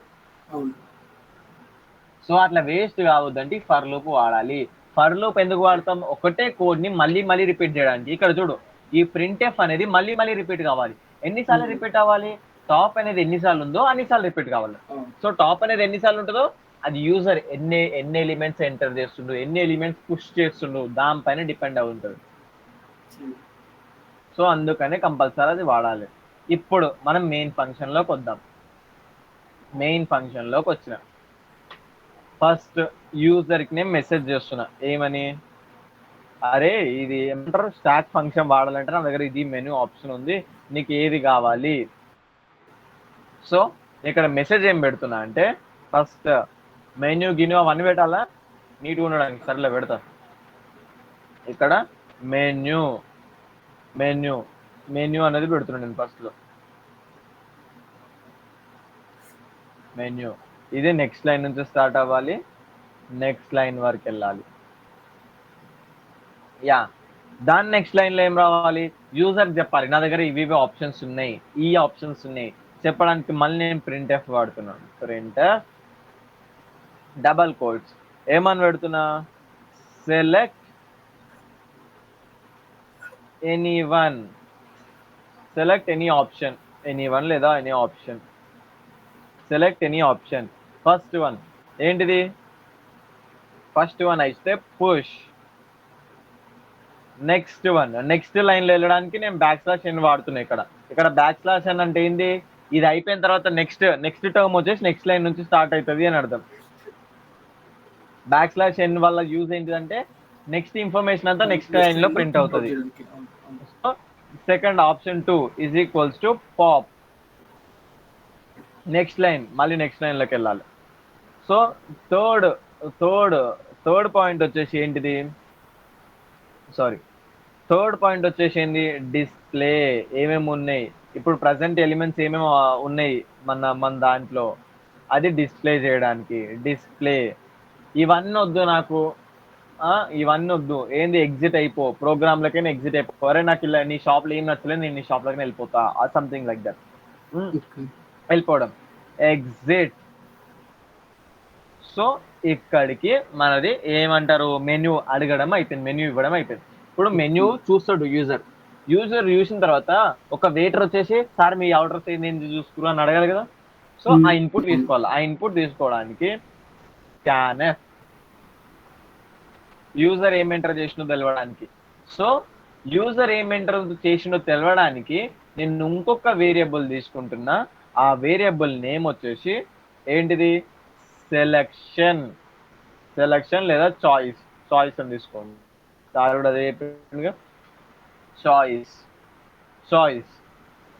సో అట్లా వేస్ట్ కావద్దంటే ఫర్ లూప్ వాడాలి. ఫర్ లూప్ ఎందుకు వాడతాం, ఒకటే కోడ్ ని మళ్ళీ మళ్ళీ రిపీట్ చేయడానికి. ఇక్కడ చూడు, ఈ ప్రింట్ఎఫ్ అనేది మళ్ళీ మళ్ళీ రిపీట్ కావాలి. ఎన్నిసార్లు రిపీట్ అవ్వాలి, టాప్ అనేది ఎన్నిసార్లు ఉందో అన్నిసార్లు రిపీట్ కావాలి. సో టాప్ అనేది ఎన్నిసార్లు ఉంటుందో అది యూజర్ ఎన్ని ఎలిమెంట్స్ ఎంటర్ చేస్తుండో, ఎన్ని ఎలిమెంట్స్ పుష్ చేస్తుండో దానిపైన డిపెండ్ అయి ఉంటుంది. సో అందుకనే కంపల్సరీ అది వాడాలి. ఇప్పుడు మనం మెయిన్ ఫంక్షన్ లోకి వద్దాం. మెయిన్ ఫంక్షన్ లోకి వచ్చిన ఫస్ట్ యూజర్ కి నేను మెసేజ్ చేస్తున్నా, ఏమని, అరే ఇది ఏమంటారు, స్టాక్ ఫంక్షన్ వాడాలంటే నా దగ్గర ఇది మెనూ ఆప్షన్ ఉంది, నీకు ఏది కావాలి. సో ఇక్కడ మెసేజ్ ఏం పెడుతున్నా అంటే, ఫస్ట్ మెన్యూ గిన్యూ అవన్నీ పెట్టాలా నీట్గా ఉండడానికి, సరేలే పెడతా. ఇక్కడ మెన్యూ అనేది పెడుతున్నా నేను ఫస్ట్ లో. మెన్యూ ఇది నెక్స్ట్ లైన్ నుంచి స్టార్ట్ అవ్వాలి, నెక్స్ట్ లైన్ వరకు వెళ్ళాలి. యా, దాని నెక్స్ట్ లైన్ లో ఏం రావాలి, యూజర్ చెప్పాలి నా దగ్గర ఇవి ఆప్షన్స్ ఉన్నాయి, ఈ ఆప్షన్స్ ఉన్నాయి చెప్పడానికి. మళ్ళీ నేను ప్రింట్ఎఫ్ వాడుతున్నాను. ప్రింట్ఎఫ్ డబల్ కోట్స్ ఏమని పెడుతున్నా, select any option. Any one లేదా any option. Select any option. First one ఏంటిది? ఫస్ట్ వన్ అయితే push. Next one, next line లో వెళ్ళడానికి నేను \n వాడుతున్నా. ఇక్కడ \n అంటే ఏంది? ఇది అయిపోయిన తర్వాత నెక్స్ట్ టర్మ్ వచ్చేసి నెక్స్ట్ లైన్ నుంచి స్టార్ట్ అవుతుంది అని అర్థం. \n వల్ల యూజ్ ఏంటిదంటే నెక్స్ట్ ఇన్ఫర్మేషన్ అంతా నెక్స్ట్ లైన్ లో ప్రింట్ అవుతుంది. So second option 2 is equals to pop. Next line, మళ్ళీ నెక్స్ట్ లైన్ లోకి వెళ్ళాలి. సో థర్డ్ పాయింట్ వచ్చేసి ఏంటిది? థర్డ్ పాయింట్ వచ్చేసి ఏంది? డిస్ప్లే. ఏమేమి ఉన్నాయి ఇప్పుడు, ప్రజెంట్ ఎలిమెంట్స్ ఏమేమి ఉన్నాయి మన దాంట్లో, అది డిస్ప్లే చేయడానికి డిస్ప్లే. ఇవన్నీ వద్దు నాకు, ఇవన్నీ వద్దు. ఏంది? ఎగ్జిట్ అయిపో, ప్రోగ్రామ్ లకైనా ఎగ్జిట్ అయిపో. అరే నాకు ఇలా నీ షాప్ లో ఏం నచ్చలేదు, నేను నీ షాప్ లోకి వెళ్ళిపోతా, సంథింగ్ లైక్ దట్. వెళ్ళిపోవడం, ఎగ్జిట్. సో ఇక్కడికి మనది ఏమంటారు, మెన్యూ అడగడం అయిపోయింది, మెన్యూ ఇవ్వడం అయిపోయింది. ఇప్పుడు మెన్యూ చూస్తాడు యూజర్ చూసిన తర్వాత ఒక వెయిటర్ వచ్చేసి సార్ మీ ఆర్డర్స్ ఏంటి చూసుకురు అని అడగాలి కదా. సో ఆ ఇన్పుట్ తీసుకోవాలి. ఆ ఇన్పుట్ తీసుకోవడానికి స్కానర్, యూజర్ ఏం ఎంటర్ చేసినో తెలవడానికి. సో యూజర్ ఏం ఎంటర్ చేసినో తెలవడానికి నేను ఇంకొక వేరియబుల్ తీసుకుంటున్నా. ఆ వేరియబుల్ నేమ్ వచ్చేసి ఏంటిది? సెలక్షన్ లేదా చాయిస్ అని తీసుకోండి. సార్ కూడా అదే చాయిస్.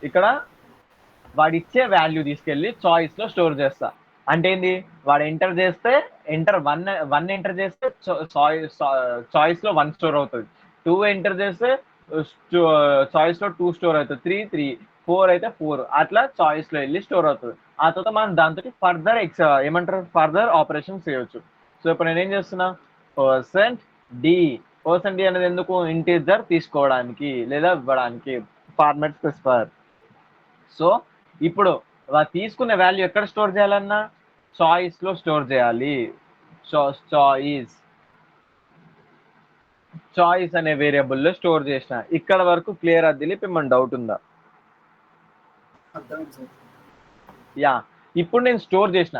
ఇక్కడ వాడిచ్చే వాల్యూ తీసుకెళ్ళి చాయిస్ లో స్టోర్ చేస్తా. అంటే ఏంది? వాడు ఎంటర్ చేస్తే వన్ ఎంటర్ చేస్తే చాయిస్ లో 1 స్టోర్ అవుతుంది. 2 ఎంటర్ చేస్తే చాయిస్ లో 2 స్టోర్ అవుతుంది. 3 4 అయితే 4 అట్లా చాయిస్ లో వెళ్ళి స్టోర్ అవుతుంది. ఆ తర్వాత మనం దాంతో ఫర్దర్ ఆపరేషన్స్ చేయొచ్చు. సో ఇప్పుడు నేనేం చేస్తున్నా, %d అనేది ఎందుకు? ఇంటీజర్ తీసుకోవడానికి లేదా ఇవ్వడానికి, ఫార్మాట్ స్పెసిఫైయర్. సో ఇప్పుడు తీసుకున్న వాల్యూ ఎక్కడ స్టోర్ చేయాలన్నా చాయిస్ లో స్టోర్ చేయాలి. చాయిస్ అనే వేరియబుల్ లో స్టోర్ చేసిన. ఇక్కడ వరకు క్లియర్? అది తెలిపి మన డౌట్ ఉందా? యా. ఇప్పుడు నేను స్టోర్ చేసిన.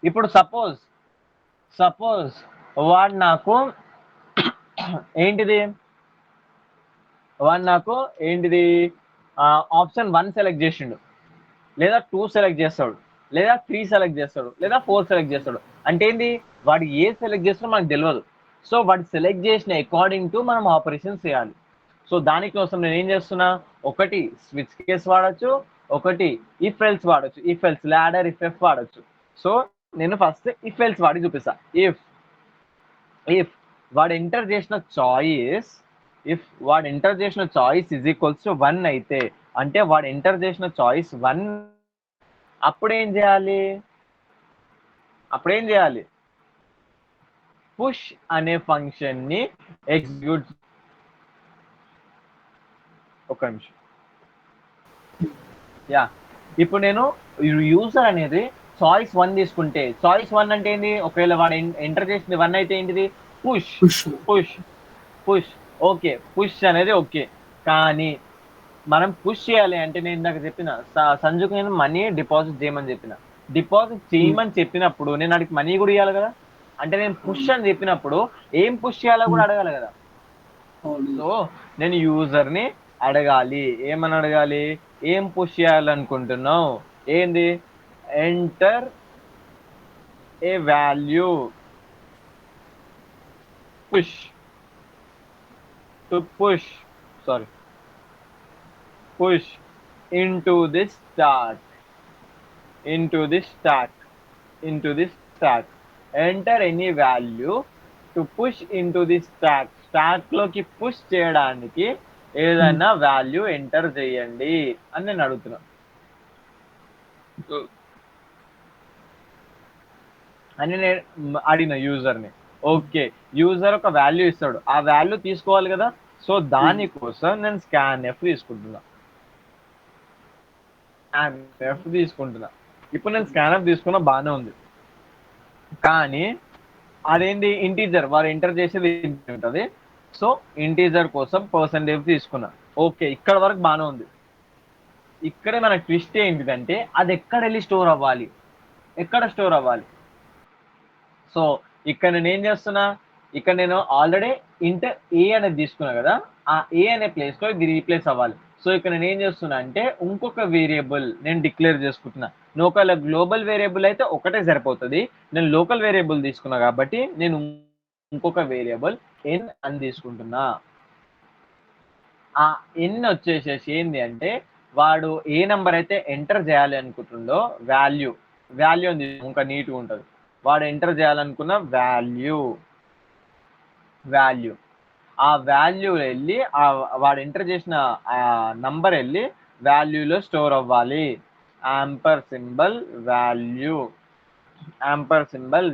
ఇప్పుడు సపోజ్ వాడు నాకు ఏంటిది ఆప్షన్ 1 సెలెక్ట్ చేసిండు, లేదా 2 సెలెక్ట్ చేస్తాడు, లేదా 3 సెలెక్ట్ చేస్తాడు, లేదా 4 సెలెక్ట్ చేస్తాడు. అంటే ఏంది? వాడు ఏ సెలెక్ట్ చేస్తాడో మనకు తెలియదు. సో వాడు సెలెక్ట్ చేసిన అకార్డింగ్ టు మనం ఆపరేషన్స్ చేయాలి. సో దానికోసం నేను ఏం చేస్తున్నా, ఒకటి స్విచ్ కేస్ వాడచ్చు, ఒకటి ఇఫ్ ఎల్స్ వాడచ్చు, if else ladder if F వాడచ్చు. సో నేను ఫస్ట్ ఇఫ్ ఎల్స్ వాడి చూపిస్తా. ఇఫ్ వాడు ఎంటర్ చేసిన చాయిస్ ఇజ్ ఈక్వల్స్ టు 1 అయితే, అంటే వాడు ఎంటర్ చేసిన చాయిస్ 1, అప్పుడేం చేయాలి? పుష్ అనే ఫంక్షన్ ని ఎగ్జిక్యూట్. ఒక నిమిషం. యా. ఇప్పుడు నేను యూజర్ అనేది చాయిస్ 1 తీసుకుంటే, చాయిస్ 1 అంటే ఏంది? ఒకవేళ వాడు ఎంటర్ చేసింది 1 అయితే ఏంటిది? పుష్. ఓకే, పుష్ అనేది ఓకే. కానీ మనం పుష్ చేయాలి అంటే నేను ఇందాక చెప్పిన సంజుకు నేను మనీ డిపాజిట్ చేయమని చెప్పినప్పుడు నేను అడిగి మనీ కూడా ఇవ్వాలి కదా. అంటే నేను పుష్ అని చెప్పినప్పుడు ఏం పుష్ చేయాలో కూడా అడగాలి కదా. సో నేను యూజర్ ని అడగాలి. ఏమని అడగాలి? ఏం పుష్ చేయాలనుకుంటున్నావు? ఏంది? Enter a value, push into this stack. Enter any value to push into this stack లోకి పుష్ చేయడానికి ఏదైనా వాల్యూ ఎంటర్ చేయండి అని నేను అడుగుతున్నా. అని నేను అడిగిన యూజర్ని. ఓకే, యూజర్ ఒక వాల్యూ ఇస్తాడు, ఆ వాల్యూ తీసుకోవాలి కదా. సో దానికోసం నేను స్కాన్ఎఫ్ తీసుకుంటున్నా. ఇప్పుడు నేను స్కాన్ఎఫ్ తీసుకున్నా, బాగానే ఉంది. కానీ అదేంటి? ఇంటీజర్. వారు ఎంటర్ చేసేది ఉంటుంది. సో ఇంటీజర్ కోసం %f తీసుకున్నా. ఓకే, ఇక్కడ వరకు బాగానే ఉంది. ఇక్కడే మన ట్విస్ట్ ఏంటిదంటే అది ఎక్కడ వెళ్ళి స్టోర్ అవ్వాలి, ఎక్కడ స్టోర్ అవ్వాలి. సో ఇక్కడ నేను ఏం చేస్తున్నా, ఇక్కడ నేను ఆల్రెడీ ఇంట్ ఏ అనేది తీసుకున్నా కదా, ఆ ఏ అనే ప్లేస్ లో ఇది రీప్లేస్ అవ్వాలి. సో ఇక్కడ నేను ఏం చేస్తున్నా అంటే ఇంకొక వేరియబుల్ నేను డిక్లేర్ చేసుకుంటున్నా. నువ్వు ఒకవేళ గ్లోబల్ వేరియబుల్ అయితే ఒకటే సరిపోతుంది, నేను లోకల్ వేరియబుల్ తీసుకున్నా కాబట్టి నేను ఇంకొక వేరియబుల్ ఎన్ అని తీసుకుంటున్నా. ఆ ఎన్ వచ్చేసేసి ఏంది అంటే వాడు ఏ నెంబర్ అయితే ఎంటర్ చేయాలి అనుకుంటుండో వాల్యూ అని ఇంకా నీట్గా ఉంటుంది. వాడు ఎంటర్ చేయాలనుకున్న వాల్యూ ఆ వాల్యూ వెళ్ళి వాడు ఎంటర్ చేసిన ఆ నంబర్ వెళ్ళి వాల్యూలో స్టోర్ అవ్వాలి. యాంపర్ సింబల్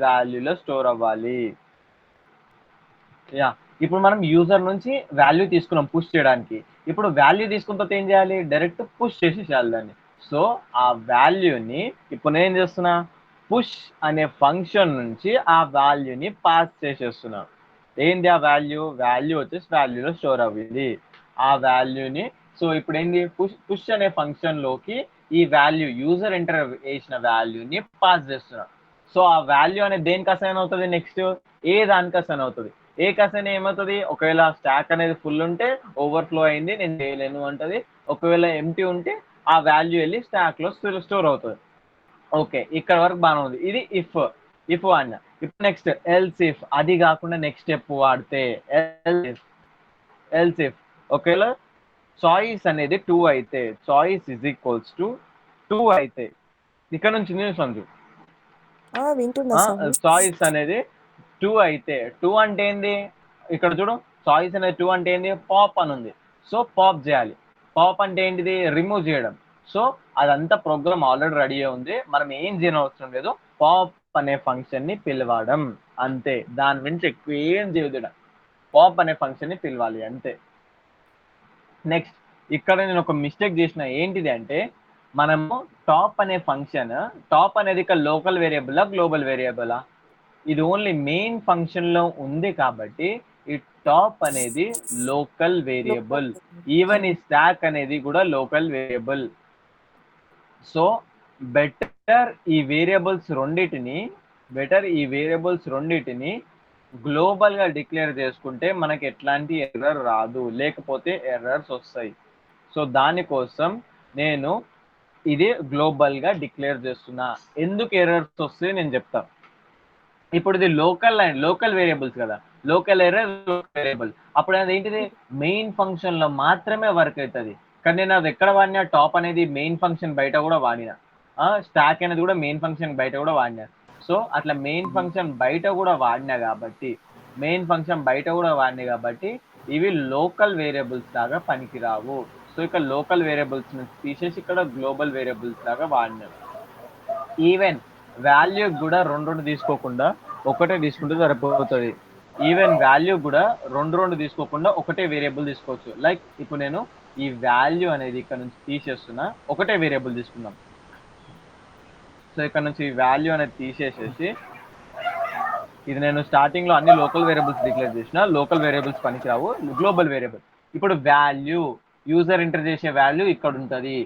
వాల్యూలో స్టోర్ అవ్వాలి. యా, ఇప్పుడు మనం యూజర్ నుంచి వాల్యూ తీసుకున్నాం పుష్ చేయడానికి. ఇప్పుడు వాల్యూ తీసుకున్న తర్వాత ఏం చేయాలి, డైరెక్ట్ పుష్ చేసేసేయాలి దాన్ని. సో ఆ వాల్యూని ఇప్పుడు నేను ఏం చేస్తున్నా, పుష్ అనే ఫంక్షన్ నుంచి ఆ వాల్యూని పాస్ చేసేస్తున్నా. ఏంది ఆ వాల్యూ వచ్చేసి వాల్యూలో స్టోర్ అవ్వింది ఆ వాల్యూని. సో ఇప్పుడు ఏంది, పుష్ అనే ఫంక్షన్ లోకి ఈ వాల్యూ యూజర్ ఎంటర్ చేసిన వాల్యూని పాస్ చేస్తున్నా. సో ఆ వాల్యూ అనేది దేనికి అసైన్ అవుతుంది, నెక్స్ట్ ఏ దానికి అసైన్ అవుతుంది. ఏ అసైన్ ఏమవుతుంది, ఒకవేళ స్టాక్ అనేది ఫుల్ ఉంటే ఓవర్ఫ్లో అయింది నేను చేయలేను అంటది, ఒకవేళ ఎంటీ ఉంటే ఆ వాల్యూ వెళ్ళి స్టాక్ లో స్టోర్ అవుతుంది. ఓకే, ఇక్కడ వరకు బాగానే ఉంది. ఇది ఇఫ్ అన్న. ఇప్పుడు నెక్స్ట్ ఎల్స్ ఇఫ్. అది కాకుండా నెక్స్ట్ స్టెప్ వాడితే ఎల్స్ ఇఫ్ ఒకవేళ చాయిస్ అనేది 2 అయితే, చాయిస్ ఇజ్ ఈక్వల్స్ టు 2 అయితే, ఇక్కడ నుంచి న్యూస్ అందు వింటున్నా సార్. చాయిస్ అనేది 2 అయితే, 2 అంటే ఏంది, ఇక్కడ చూడు చాయిస్ అనేది 2 అంటే ఏంది, పాప్ అని ఉంది. సో పాప్ చేయాలి. పాప్ అంటే ఏంటిది, రిమూవ్ చేయడం. సో అదంతా ప్రోగ్రామ్ ఆల్రెడీ రెడీ ఉంది, మనం ఏం చేయని అవసరం లేదు, పాప్ అనే ఫంక్షన్ ని పిలవడం అంతే. దాని నుంచి ఎక్కువ ఏం చేయదు, పాప్ అనే ఫంక్షన్ ని పిలవాలి అంతే. నెక్స్ట్ ఇక్కడ నేను ఒక మిస్టేక్ చేసిన, ఏంటిది అంటే మనము టాప్ అనే ఫంక్షన్, టాప్ అనేది ఇక్కడ లోకల్ వేరియబుల్ గ్లోబల్ వేరియబుల్, ఇది ఓన్లీ మెయిన్ ఫంక్షన్ లో ఉంది కాబట్టి ఈ టాప్ అనేది లోకల్ వేరియబుల్. ఈవెన్ ఈ స్టాక్ అనేది కూడా లోకల్ వేరియబుల్. సో బెటర్ ఈ వేరియబుల్స్ రెండింటిని గ్లోబల్ గా డిక్లేర్ చేసుకుంటే మనకి ఎట్లాంటి ఎర్రర్ రాదు, లేకపోతే ఎర్రర్స్ వస్తాయి. సో దానికోసం నేను ఇది గ్లోబల్ గా డిక్లేర్ చేస్తున్నా. ఎందుకు ఎర్రర్స్ వస్తాయి నేను చెప్తా. ఇప్పుడు ఇది లోకల్ వేరియబుల్స్ కదా, లోకల్ వేరియబుల్ అప్పుడు అది ఏంటిది, మెయిన్ ఫంక్షన్ లో మాత్రమే వర్క్ అవుతుంది. కానీ నేను అది ఎక్కడ వాడినా, టాప్ అనేది మెయిన్ ఫంక్షన్ బయట కూడా వాడినా, స్టాక్ అనేది కూడా మెయిన్ ఫంక్షన్ బయట కూడా వాడినా. సో అట్లా మెయిన్ ఫంక్షన్ బయట కూడా వాడినా కాబట్టి ఇవి లోకల్ వేరియబుల్స్ లాగా పనికిరావు. సో ఇక్కడ లోకల్ వేరియబుల్స్ నుంచి తీసేసి ఇక్కడ గ్లోబల్ వేరియబుల్స్ లాగా వాడినారు. ఈవెన్ వాల్యూ కూడా రెండు తీసుకోకుండా ఒకటే తీసుకుంటే సరిపోతుంది. ఈవెన్ వాల్యూ కూడా రెండు తీసుకోకుండా ఒకటే వేరియబుల్ తీసుకోవచ్చు. లైక్ ఇప్పుడు నేను ఈ వాల్యూ అనేది ఇక్కడ నుంచి తీసేస్తున్నా, ఒకటే వేరియబుల్ తీసుకుందాం. సో ఇక్కడ నుంచి ఈ వాల్యూ అనేది తీసేసేసి, ఇది నేను స్టార్టింగ్ లో అన్ని లోకల్ వేరియబుల్స్ డిక్లేర్ చేసిన, లోకల్ వేరియబుల్స్ పనికిరావు, గ్లోబల్ వేరియబుల్. ఇప్పుడు వాల్యూ, యూజర్ ఎంటర్ చేసే వాల్యూ ఇక్కడ ఉంటుంది.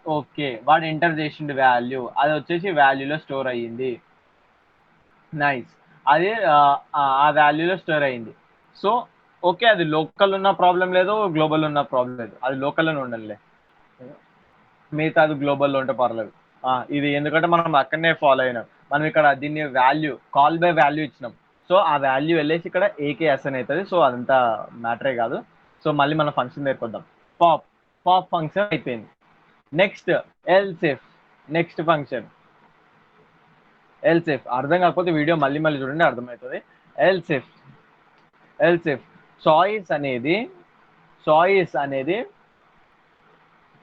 ఓకే, వాడు ఎంటర్ చేసిండు వాల్యూ, అది వచ్చేసి వాల్యూలో స్టోర్ అయ్యింది. నైస్, అది ఆ వాల్యూలో స్టోర్ అయ్యింది. సో ఓకే, అది లోకల్ ఉన్న ప్రాబ్లం లేదు, గ్లోబల్ ఉన్న ప్రాబ్లం లేదు, అది లోకల్లోనే ఉండాలి, మిగతా అది గ్లోబల్లో ఉంటే పర్లేదు. ఇది ఎందుకంటే మనం అక్కడనే ఫాలో అయినాం, మనం ఇక్కడ దీన్ని వాల్యూ కాల్ బై వాల్యూ ఇచ్చినాం. సో ఆ వాల్యూ వెళ్ళేసి ఇక్కడ ఏకే అసైన్ అవుతుంది. సో అదంతా మ్యాటరే కాదు. సో మళ్ళీ మన ఫంక్షన్ నేర్కొద్దాం. పాప్ ఫంక్షన్ అయిపోయింది. Next else if. Next function else if. అర్థం కాకపోతే వీడియో మళ్ళీ చూడండి, అర్థమవుతుంది. ఎల్స్ ఇఫ్ చాయిస్ అనేది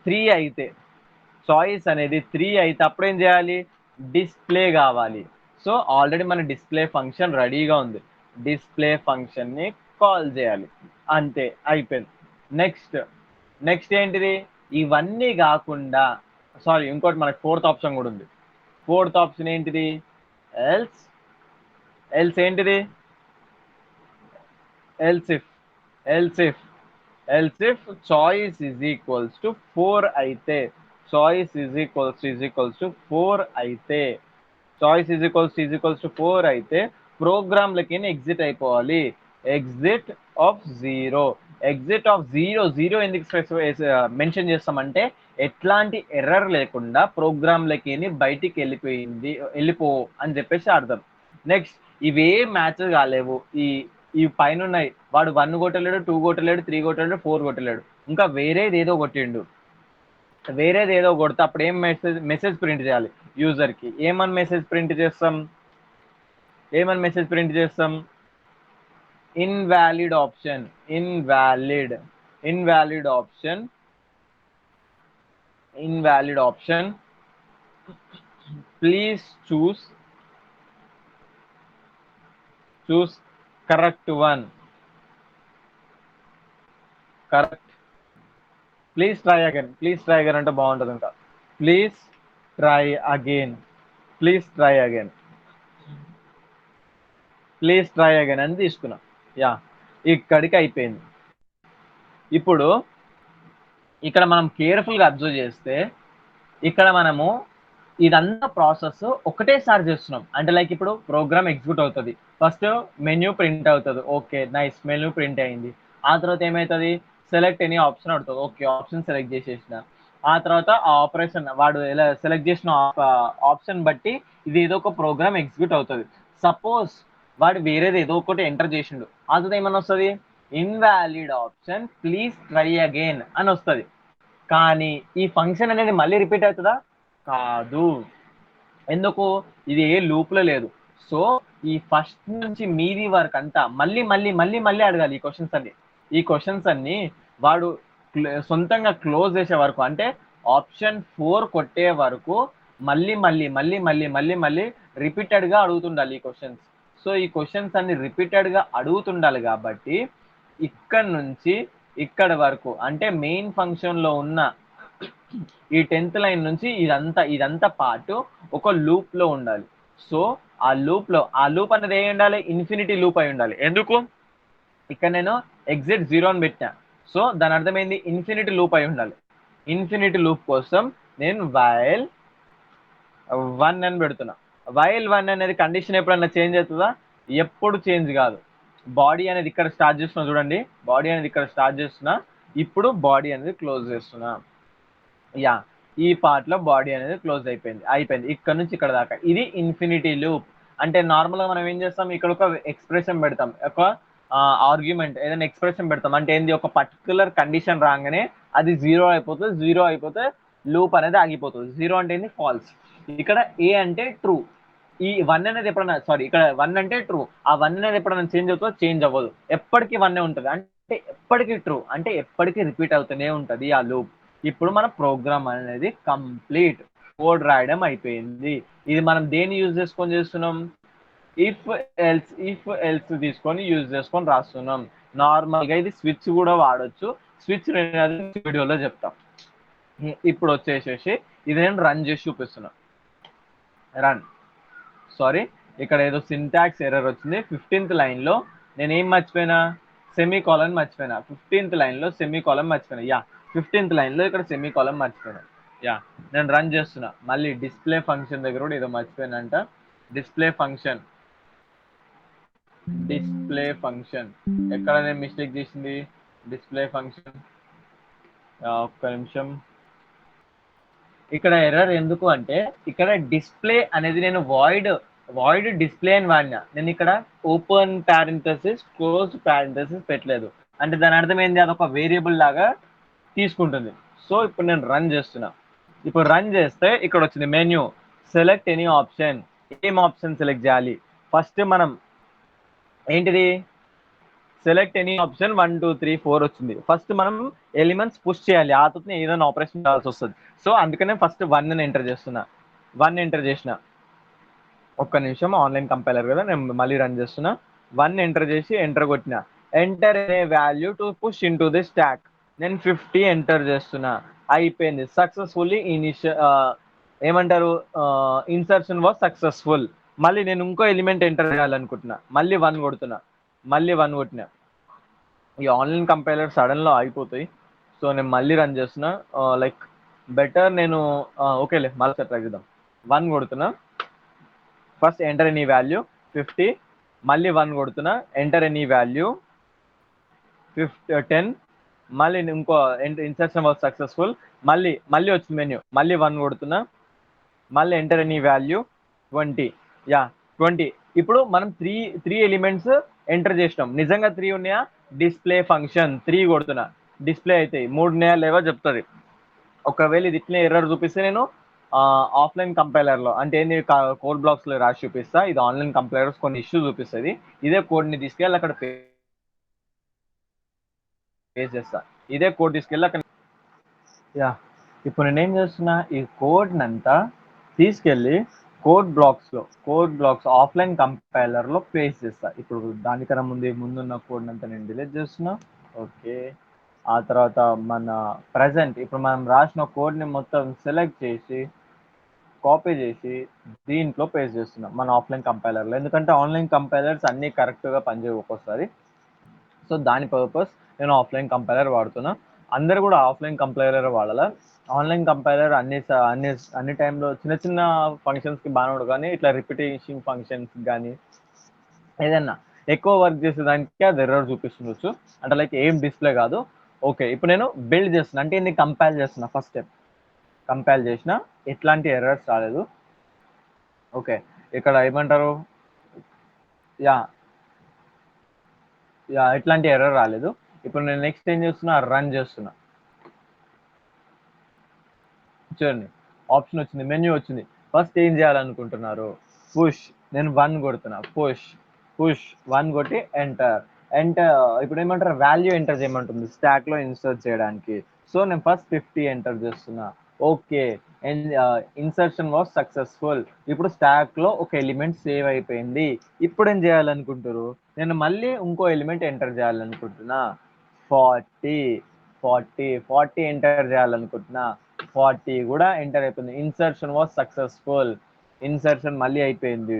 3 అయితే, అప్పుడు ఏం చేయాలి, డిస్ప్లే కావాలి. సో ఆల్రెడీ మన డిస్ప్లే ఫంక్షన్ రెడీగా ఉంది, డిస్ప్లే ఫంక్షన్ ని కాల్ చేయాలి అంతే, అయిపోయింది. నెక్స్ట్ ఏంటిది, ఇవన్నీ కాకుండా సారీ ఇంకోటి మనకి ఫోర్త్ ఆప్షన్ కూడా ఉంది. ఫోర్త్ ఆప్షన్ ఏంటిది, ఎల్స్ ఏంటిది, else if choice is equals to 4 అయితే, చాయిస్ ఈజ్ ఈక్వల్స్ టు 4 అయితే చాయిస్ ఈజ్ ఈక్వల్స్ టు 4 అయితే ప్రోగ్రామ్లకి ఎగ్జిట్ అయిపోవాలి. Exit of 0. ఎగ్జిట్ ఆఫ్ 0 ఎందుకు మెన్షన్ చేస్తామంటే ఎట్లాంటి ఎర్రర్ లేకుండా ప్రోగ్రామ్లకి బయటికి వెళ్ళిపో అని చెప్పేసి అర్థం. నెక్స్ట్ ఇవే మ్యాచ్ కాలేవు. ఈ పైన ఉన్నాయి, వాడు 1 కొట్టలేడు, 2 కొట్టలేడు, 3 కొట్టలేడు, 4 కొట్టలేడు, ఇంకా వేరేది ఏదో కొట్టిండు. వేరేది ఏదో కొడితే అప్పుడు ఏం మెసేజ్ ప్రింట్ చేయాలి యూజర్ కి. ఏమని మెసేజ్ ప్రింట్ చేస్తాం? Invalid option please choose correct one. Please try again అంటే బాగుంటుంది. ఇంకా ప్లీజ్ ట్రై అగైన్ అని తీసుకున్నా. యా, ఇక్కడికి అయిపోయింది. ఇప్పుడు ఇక్కడ మనం కేర్ఫుల్గా అబ్జర్వ్ చేస్తే ఇక్కడ మనము ఇదంతా ప్రాసెస్ ఒకటేసారి చేస్తున్నాం. అంటే లైక్ ఇప్పుడు ప్రోగ్రామ్ ఎగ్జిక్యూట్ అవుతుంది, ఫస్ట్ మెన్యూ ప్రింట్ అవుతుంది. ఓకే నైస్, మెన్యూ ప్రింట్ అయింది. ఆ తర్వాత ఏమవుతుంది, సెలెక్ట్ ఎనీ ఆప్షన్ అవుతుంది. ఓకే, ఆప్షన్ సెలెక్ట్ చేసేసిన. ఆ తర్వాత ఆ ఆపరేషన్ వాడు ఎలా సెలెక్ట్ చేసిన ఆప్షన్ బట్టి ఇది ఏదో ఒక ప్రోగ్రామ్ ఎగ్జిక్యూట్ అవుతుంది. సపోజ్ వాడు వేరేది ఏదో ఒకటి ఎంటర్ చేసిండు, ఆ తర్వాత ఏమన్నా వస్తుంది, invalid option please try again అని వస్తుంది. కానీ ఈ ఫంక్షన్ అనేది మళ్ళీ రిపీట్ అవుతుందా? కాదు. ఎందుకు? ఇది ఏ లూప్లో లేదు. సో ఈ ఫస్ట్ నుంచి మీది వరకు అంతా మళ్ళీ మళ్ళీ మళ్ళీ మళ్ళీ అడగాలి. ఈ క్వశ్చన్స్ అన్ని వాడు సొంతంగా క్లోజ్ చేసే వరకు, అంటే ఆప్షన్ 4 కొట్టే వరకు మళ్ళీ మళ్ళీ మళ్ళీ మళ్ళీ మళ్ళీ మళ్ళీ రిపీటెడ్గా అడుగుతుండాలి ఈ క్వశ్చన్స్. సో ఈ క్వశ్చన్స్ అన్ని రిపీటెడ్గా అడుగుతుండాలి కాబట్టి ఇక్కడ నుంచి ఇక్కడ వరకు, అంటే మెయిన్ ఫంక్షన్లో ఉన్న ఈ 10th లైన్ నుంచి ఇదంతా పార్ట్ ఒక లూప్ లో ఉండాలి. సో ఆ లూప్ అనేది ఏమి ఉండాలి, ఇన్ఫినిటీ లూప్ అయి ఉండాలి. ఎందుకు? ఇక్కడ నేను ఎగ్జిట్ 0 అని పెట్టినా, సో దాని అర్థం ఏంది, ఇన్ఫినిటీ లూప్ అయి ఉండాలి. ఇన్ఫినిటీ లూప్ కోసం నేను వైల్ 1 అని పెడుతున్నా. వైల్ 1 అనేది కండిషన్ ఎప్పుడన్నా చేంజ్ అవుతుందా? ఎప్పుడు చేంజ్ కాదు. బాడీ అనేది ఇక్కడ స్టార్ట్ చేస్తున్నా, చూడండి, బాడీ అనేది ఇక్కడ స్టార్ట్ చేస్తున్నా, ఇప్పుడు బాడీ అనేది క్లోజ్ చేస్తున్నా. యా, ఈ పార్ట్ లో బాడీ అనేది క్లోజ్ అయిపోయింది ఇక్కడ నుంచి ఇక్కడ దాకా. ఇది ఇన్ఫినిటీ లూప్. అంటే నార్మల్ గా మనం ఏం చేస్తాం, ఇక్కడ ఒక ఎక్స్ప్రెషన్ పెడతాం, ఒక ఆర్గ్యుమెంట్ ఏదైనా ఎక్స్ప్రెషన్ పెడతాం. అంటే ఏంది, ఒక పర్టికులర్ కండిషన్ రాగానే అది 0 అయిపోతే లూప్ అనేది ఆగిపోతుంది. 0 అంటే ఏంది, ఫాల్స్. ఇక్కడ ఏ అంటే ట్రూ. ఈ 1 అనేది ఎప్పుడైనా ఇక్కడ 1 అంటే ట్రూ. ఆ 1 అనేది ఎప్పుడైనా చేంజ్ అవుతుందో? చేంజ్ అవ్వదు, ఎప్పటికీ 1 ఉంటుంది. అంటే ఎప్పటికీ ట్రూ, అంటే ఎప్పటికీ రిపీట్ అవుతూనే ఉంటుంది ఆ లూప్. ఇప్పుడు మన ప్రోగ్రామ్ అనేది కంప్లీట్, కోడ్ రాయడం అయిపోయింది. ఇది మనం దేన్ని యూజ్ చేసుకొని చేస్తున్నాం, ఇఫ్ ఎల్స్ తీసుకొని యూజ్ చేసుకొని రాస్తున్నాం. నార్మల్గా ఇది స్విచ్ కూడా వాడచ్చు. స్విచ్ వీడియోలో చెప్తాం. ఇప్పుడు వచ్చేసేసి ఇది నేను రన్ చేసి చూపిస్తున్నా. ఇక్కడ ఏదో సింటాక్స్ ఎర్రర్ వచ్చింది. 15th లైన్లో నేను ఏం మర్చిపోయినా, సెమీకోలన్ మర్చిపోయినా. 15th లైన్లో సెమీకోలన్ మర్చిపోయినా. యా, 15th లైన్లో ఇక్కడ సెమీకోలన్ మర్చిపోయినా. యా, నేను రన్ చేస్తున్నా. మళ్ళీ డిస్ప్లే ఫంక్షన్ దగ్గర కూడా ఏదో మర్చిపోయినంట. డిస్ప్లే ఫంక్షన్ ఎక్కడ నేను మిస్టేక్ చేసింది, డిస్ప్లే ఫంక్షన్. ఒక్క నిమిషం. ఇక్కడ ఎర్రర్ ఎందుకు అంటే, ఇక్కడ డిస్ప్లే అనేది నేను వాయిడ్ డిస్ప్లే అని వాడినా. నేను ఇక్కడ ఓపెన్ ప్యారెంథసిస్ క్లోజ్ ప్యారెంథసిస్ పెట్టలేదు. అంటే దాని అర్థం ఏంది, అదొక వేరియబుల్ లాగా తీసుకుంటుంది. సో ఇప్పుడు నేను రన్ చేస్తున్నా. ఇప్పుడు రన్ చేస్తే ఇక్కడ వచ్చింది మెన్యూ, సెలెక్ట్ ఎనీ ఆప్షన్. ఏం ఆప్షన్ సెలెక్ట్ చేయాలి? ఫస్ట్ మనం ఏంటిది, సెలెక్ట్ ఎనీ ఆప్షన్ 1 2 3 4 వచ్చింది. ఫస్ట్ మనం ఎలిమెంట్స్ పుష్ చేయాలి, ఆ తర్వాత ఏదైనా ఆపరేషన్ చేయాల్సి వస్తుంది. సో అందుకనే ఫస్ట్ 1 ని ఎంటర్ చేస్తున్నా. 1 ఎంటర్ చేసిన. ఒక్క నిమిషం, ఆన్లైన్ కంపైలర్ కదా, నేను మళ్ళీ రన్ చేస్తున్నా. 1 ఎంటర్ చేసి ఎంటర్ కొట్టిన. Enter a value to push in to the stock. నేను 50 ఎంటర్ చేస్తున్నా. అయిపోయింది, సక్సెస్ఫుల్లీ ఏమంటారు, ఇన్సర్షన్ వాజ్ సక్సెస్ఫుల్. మళ్ళీ నేను ఇంకో ఎలిమెంట్ ఎంటర్ చేయాలనుకుంటున్నా. మళ్ళీ 1 కొడుతున్నా. మళ్ళీ 1 కొట్టినా. ఈ ఆన్లైన్ కంపైలర్ సడన్లో అయిపోతాయి. సో నేను మళ్ళీ రన్ చేస్తున్నా. లైక్ బెటర్ నేను ఓకేలే మళ్ళీ ట్రై చేద్దాం. 1 కొడుతున్నా, ఫస్ట్ ఎంటర్ ఎనీ వాల్యూ 50, మళ్ళీ 1 కొడుతున్నా, ఎంటర్ ఎనీ వాల్యూ 10, మళ్ళీ ఇంకో ఇన్సర్షన్ వాజ్ సక్సెస్ఫుల్, మళ్ళీ వచ్చింది మెన్యూ, మళ్ళీ 1 కొడుతున్నా, మళ్ళీ ఎంటర్ ఎనీ వాల్యూ 20, 20. ఇప్పుడు మనం త్రీ ఎలిమెంట్స్ ఎంటర్ చేసినాం. నిజంగా 3 ఉన్నాయా? డిస్ప్లే ఫంక్షన్ 3 కొడుతున్నా, డిస్ప్లే అవుతాయి. 3 ఉన్నాయా లేవో చెప్తుంది. ఒకవేళ ఇది ఇట్లనే ఎర్రర్ చూపిస్తే నేను ఆఫ్లైన్ కంపైలర్ లో అంటే ఏంది కోడ్ బ్లాక్స్ లో రాసి చూపిస్తా. ఇది ఆన్లైన్ కంపైలర్స్ కొన్ని ఇష్యూ చూపిస్తుంది. ఇదే కోడ్ ని తీసుకెళ్ళి అక్కడ పేస్ట్ చేస్తా. ఇదే కోడ్ తీసుకెళ్ళి అక్కడ ఇప్పుడు నేనేం చేస్తున్నా, ఈ కోడ్ నంతా తీసుకెళ్ళి కోడ్ బ్లాక్స్ ఆఫ్లైన్ కంపైలర్ లో పేస్ట్ చేస్తా. ఇప్పుడు దానికన్నా ముందున్న కోడ్ అంతా నేను డిలీట్ చేస్తున్నా. ఓకే, ఆ తర్వాత మన ప్రజెంట్ ఇప్పుడు మనం రాసిన కోడ్ ని మొత్తం సెలెక్ట్ చేసి కాపీ చేసి దీంట్లో పేస్ట్ చేస్తున్నాం మన ఆఫ్లైన్ కంపైలర్లో. ఎందుకంటే ఆన్లైన్ కంపైలర్స్ అన్ని కరెక్ట్గా పనిచేయవు ఒక్కోసారి. సో దాని పర్పస్ నేను ఆఫ్లైన్ కంపైలర్ వాడుతున్నా. అందరు కూడా ఆఫ్లైన్ కంపైలర్ వాడాలా. ఆన్లైన్ కంపైలర్ అన్ని టైంలో చిన్న ఫంక్షన్స్కి బాగానే ఉండదు, కానీ ఇట్లా రిపిటేషన్ ఫంక్షన్స్ కానీ ఏదన్నా ఎక్కువ వర్క్ చేసేదానికి అది ఎర్రర్ చూపిస్తుండొచ్చు. అంటే లైక్ ఏం డిస్ప్లే కాదు. ఓకే, ఇప్పుడు నేను బిల్డ్ చేస్తున్నా అంటే ఇది కంపైల్ చేస్తున్నా. ఫస్ట్ స్టెప్ కంపైల్ చేసిన, ఎట్లాంటి ఎర్రర్స్ రాలేదు. ఓకే, ఇక్కడ ఏమంటారు, ఎట్లాంటి ఎర్రర్ రాలేదు. ఇప్పుడు నేను నెక్స్ట్ ఏం చేస్తున్నా, రన్ చేస్తున్నా. చూడండి ఆప్షన్ వచ్చింది, మెన్యూ వచ్చింది. ఫస్ట్ ఏం చేయాలనుకుంటున్నారు, పుష్. నేను 1 కొడుతున్నా, పుష్ 1 కొట్టి ఎంటర్. ఇప్పుడు ఏమంటారు, వాల్యూ ఎంటర్ చేయమంటుంది స్టాక్ లో ఇన్సర్ట్ చేయడానికి. సో నేను ఫస్ట్ 50 ఎంటర్ చేస్తున్నా. Okay, insertion was successful. ఇప్పుడు స్టాక్ లో ఒక ఎలిమెంట్ సేవ్ అయిపోయింది. ఇప్పుడు ఏం చేయాలనుకుంటారు, నేను మళ్ళీ ఇంకో ఎలిమెంట్ ఎంటర్ చేయాలనుకుంటున్నా. 40 ఎంటర్ చేయాలనుకుంటున్నా. 40 కూడా ఎంటర్ అయిపోయింది. ఇన్సర్షన్ వాస్ సక్సెస్ఫుల్, ఇన్సర్షన్ మళ్ళీ అయిపోయింది.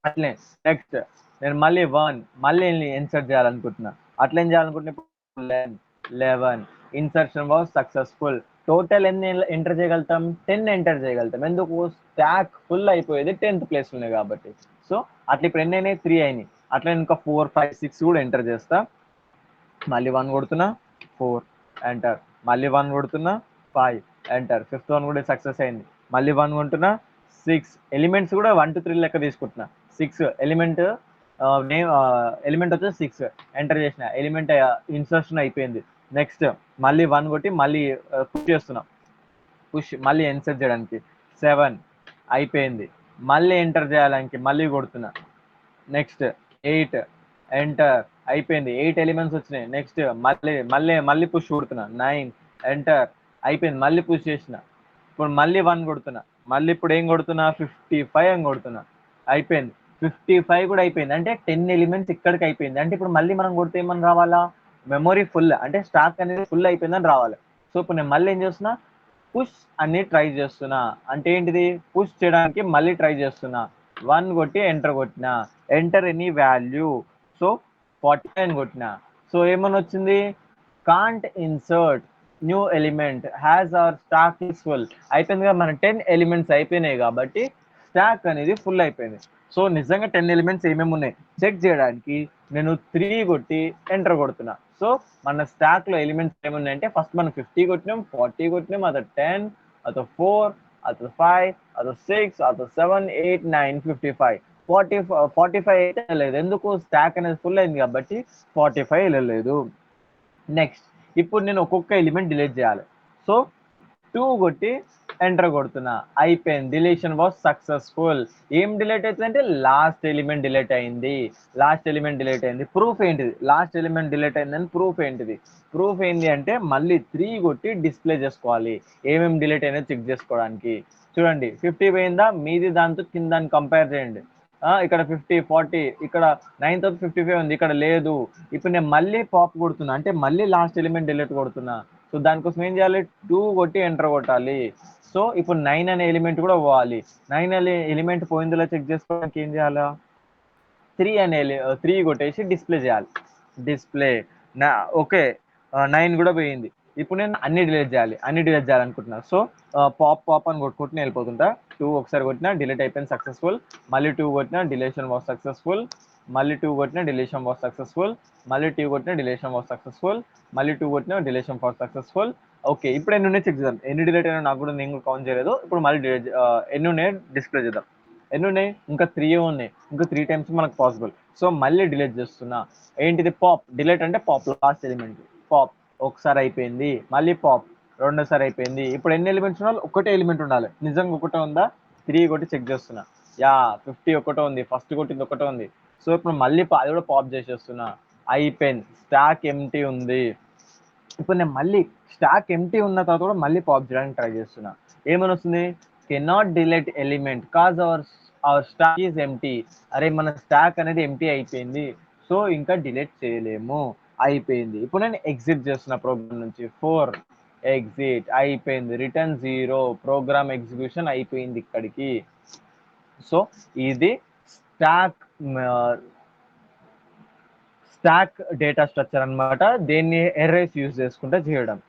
అట్లే నెక్స్ట్ నేను మళ్ళీ 1 మళ్ళీ ఇన్సర్ట్ చేయాలనుకుంటున్నా. అట్లా ఏం చేయాలనుకుంటున్నా, 11 ఇన్సర్షన్ వాస్ సక్సెస్ఫుల్. టోటల్ ఎన్ని ఎంటర్ చేయగలుగుతాం, 10 ఎంటర్ చేయగలుగుతాం. ఎందుకు, స్టాక్ ఫుల్ అయిపోయేది 10th ప్లేస్ ఉన్నాయి కాబట్టి. సో అట్లా ఇప్పుడు ఎన్ని అయినాయి, 3 అయినాయి. అట్లా ఇంకా 4, 5, 6 కూడా ఎంటర్ చేస్తా. మళ్ళీ 1 కొడుతున్నా, 4 ఎంటర్. మళ్ళీ 1 కొడుతున్నా, 5 ఎంటర్. 5th వన్ కూడా సక్సెస్ అయింది. మళ్ళీ 1 కొడుతున్నా, 6. ఎలిమెంట్స్ కూడా 1 to 3 లెక్క తీసుకుంటున్నా. 6 ఎలిమెంట్ ఎలిమెంట్ వచ్చేసి 6 ఎంటర్ చేసిన. ఎలిమెంట్ ఇన్సర్షన్ అయిపోయింది. నెక్స్ట్ మళ్ళీ 1 కొట్టి మళ్ళీ పుష్ చేస్తున్నా. మళ్ళీ ఇన్సర్ట్ చేయడానికి 7 అయిపోయింది. మళ్ళీ ఎంటర్ చేయడానికి మళ్ళీ కొడుతున్నా. నెక్స్ట్ 8 ఎంటర్ అయిపోయింది. 8 ఎలిమెంట్స్ వచ్చినాయి. నెక్స్ట్ మళ్ళీ పుష్ కొడుతున్నా. 9 ఎంటర్ అయిపోయింది. మళ్ళీ పుష్ చేసిన. ఇప్పుడు మళ్ళీ 1 కొడుతున్నా. మళ్ళీ ఇప్పుడు ఏం కొడుతున్నా, 55 అని కొడుతున్నా. అయిపోయింది. 55 కూడా అయిపోయింది. అంటే 10 ఎలిమెంట్స్ ఇక్కడికి అయిపోయింది. అంటే ఇప్పుడు మళ్ళీ మనం కొడితే ఏమని రావాలా, మెమొరీ ఫుల్, అంటే స్టాక్ అనేది ఫుల్ అయిపోయిందని రావాలి. సో ఇప్పుడు నేను మళ్ళీ ఏం చేస్తున్నా, పుష్ అని ట్రై చేస్తున్నా. అంటే ఏంటిది, పుష్ చేయడానికి మళ్ళీ ట్రై చేస్తున్నా. 1 కొట్టి ఎంటర్ కొట్టినా. Enter any value. సో 49 కొట్టినా. సో ఏమని వచ్చింది, can't insert new element as our stack is full. అయిపోయింది కదా, మన 10 ఎలిమెంట్స్ అయిపోయినాయి కాబట్టి స్టాక్ అనేది ఫుల్ అయిపోయింది. సో నిజంగా 10 ఎలిమెంట్స్ ఏమేమి ఉన్నాయి చెక్ చేయడానికి నేను 3 కొట్టి ఎంటర్ కొడుతున్నా. సో మన స్టాక్ లో ఎలిమెంట్స్ ఏమున్నాయంటే, ఫస్ట్ మనం 50 కొట్టినాం, 40 కొట్టినాం, అత 10, అత 4, అత 5, అత 6, అత 7, 8, 9, 55. 45 అయితే లేదు. ఎందుకు, స్టాక్ అనేది ఫుల్ అయింది కాబట్టి 45 వెళ్ళలేదు. నెక్స్ట్ ఇప్పుడు నేను ఒక్కొక్క ఎలిమెంట్ డిలీట్ చేయాలి. సో 2 కొట్టి ఎంటర్ కొడుతున్నా. అయిపోయింది, డిలీషన్ వాస్ సక్సెస్ఫుల్. ఏం డిలీట్ అవుతుందంటే లాస్ట్ ఎలిమెంట్ డిలీట్ అయింది. ప్రూఫ్ ఏంటిది, లాస్ట్ ఎలిమెంట్ డిలీట్ అయిందని ప్రూఫ్ ఏంటిది, ప్రూఫ్ ఏంటి అంటే మళ్ళీ 3 కొట్టి డిస్ప్లే చేసుకోవాలి ఏమేమి డిలీట్ అయినా చెక్ చేసుకోవడానికి. చూడండి 50 పోయిందా, మీది దాంతో కింద కంపేర్ చేయండి. ఇక్కడ 50, 40, ఇక్కడ 9th 55 ఉంది, ఇక్కడ లేదు. ఇప్పుడు నేను మళ్ళీ పాప్ కొడుతున్నా, అంటే మళ్ళీ లాస్ట్ ఎలిమెంట్ డిలీట్ కొడుతున్నా. సో దానికోసం ఏం చేయాలి, 2 కొట్టి ఎంటర్ కొట్టాలి. సో ఇప్పుడు 9 అనే ఎలిమెంట్ కూడా పోవాలి. 9 అనే ఎలిమెంట్ పోయిందిలా చెక్ చేసుకోవడానికి ఏం చేయాలా, 3 కొట్టేసి డిస్ప్లే చేయాలి. డిస్ప్లే ఓకే, 9 కూడా పోయింది. ఇప్పుడు నేను అన్ని డిలీట్ చేయాలనుకుంటున్నా. సో పాప్ అని కొట్టుకుంటూ వెళ్ళిపోతుంటా. 2 ఒకసారి కొట్టినా డిలీట్ అయిపోయింది సక్సెస్ఫుల్. మళ్ళీ 2 కొట్టినా డిలీషన్ వాస్ సక్సెస్ఫుల్. మళ్ళీ 2 కొట్టినా డిలీషన్ వాస్ సక్సెస్ఫుల్. మళ్ళీ 2 కొట్టినా డిలీషన్ వాస్ సక్సెస్ఫుల్. మళ్ళీ 2 కొట్టినా డిలీషన్ వాస్ సక్సెస్ఫుల్. ఓకే, ఇప్పుడు ఎన్ని ఉన్నాయి చెక్ చేద్దాం. ఎన్ని డిలీట్ అయినా నాకు కూడా నేను కౌంట్ చేయలేదు. ఇప్పుడు మళ్ళీ ఎన్ని ఉన్నాయి డిస్ప్లే చేద్దాం. ఎన్ని ఉన్నాయి? ఇంకా 3 ఉన్నాయి. ఇంకా 3 టైమ్స్ మనకు పాసిబుల్. సో మళ్ళీ డిలీట్ చేస్తున్నా. ఏంటిది? పాప్. డిలీట్ అంటే పాప్, లాస్ట్ ఎలిమెంట్. పాప్ ఒకసారి అయిపోయింది. మళ్ళీ పాప్ రెండోసారి అయిపోయింది. ఇప్పుడు ఎన్ని ఎలిమెంట్స్ ఉండాలి? ఒకటే ఎలిమెంట్ ఉండాలి. నిజంగా ఒకటే ఉందా? 3 కొట్టి చెక్ చేస్తున్నా. యా 50 ఒకటే ఉంది. ఫస్ట్ కొట్టింది ఒకటే ఉంది. సో ఇప్పుడు మళ్ళీ అది కూడా పాప్ చేసేస్తున్నా. అయిపోయింది. స్టాక్ ఎంటీ ఉంది. ఇప్పుడు నేను మళ్ళీ స్టాక్ ఎంటీ ఉన్న తర్వాత కూడా మళ్ళీ పాప్ చేయడానికి ట్రై చేస్తున్నా. ఏమని వస్తుంది? Cannot delete element cause our stack is empty. అరే మన స్టాక్ అనేది ఎంటీ అయిపోయింది. సో ఇంకా డిలీట్ చేయలేము. అయిపోయింది. ఇప్పుడు నేను ఎగ్జిట్ చేస్తున్నా ప్రోగ్రామ్ నుంచి. 4 ఎగ్జిట్ అయిపోయింది. రిటర్న్ 0. ప్రోగ్రామ్ ఎగ్జిక్యూషన్ అయిపోయింది ఇక్కడికి. సో ఇది స్టాక్ డేటా స్ట్రక్చర్ అన్నమాట. దీన్ని ఎర్రేస్ యూజ్ చేసుకుంటే చేయడం.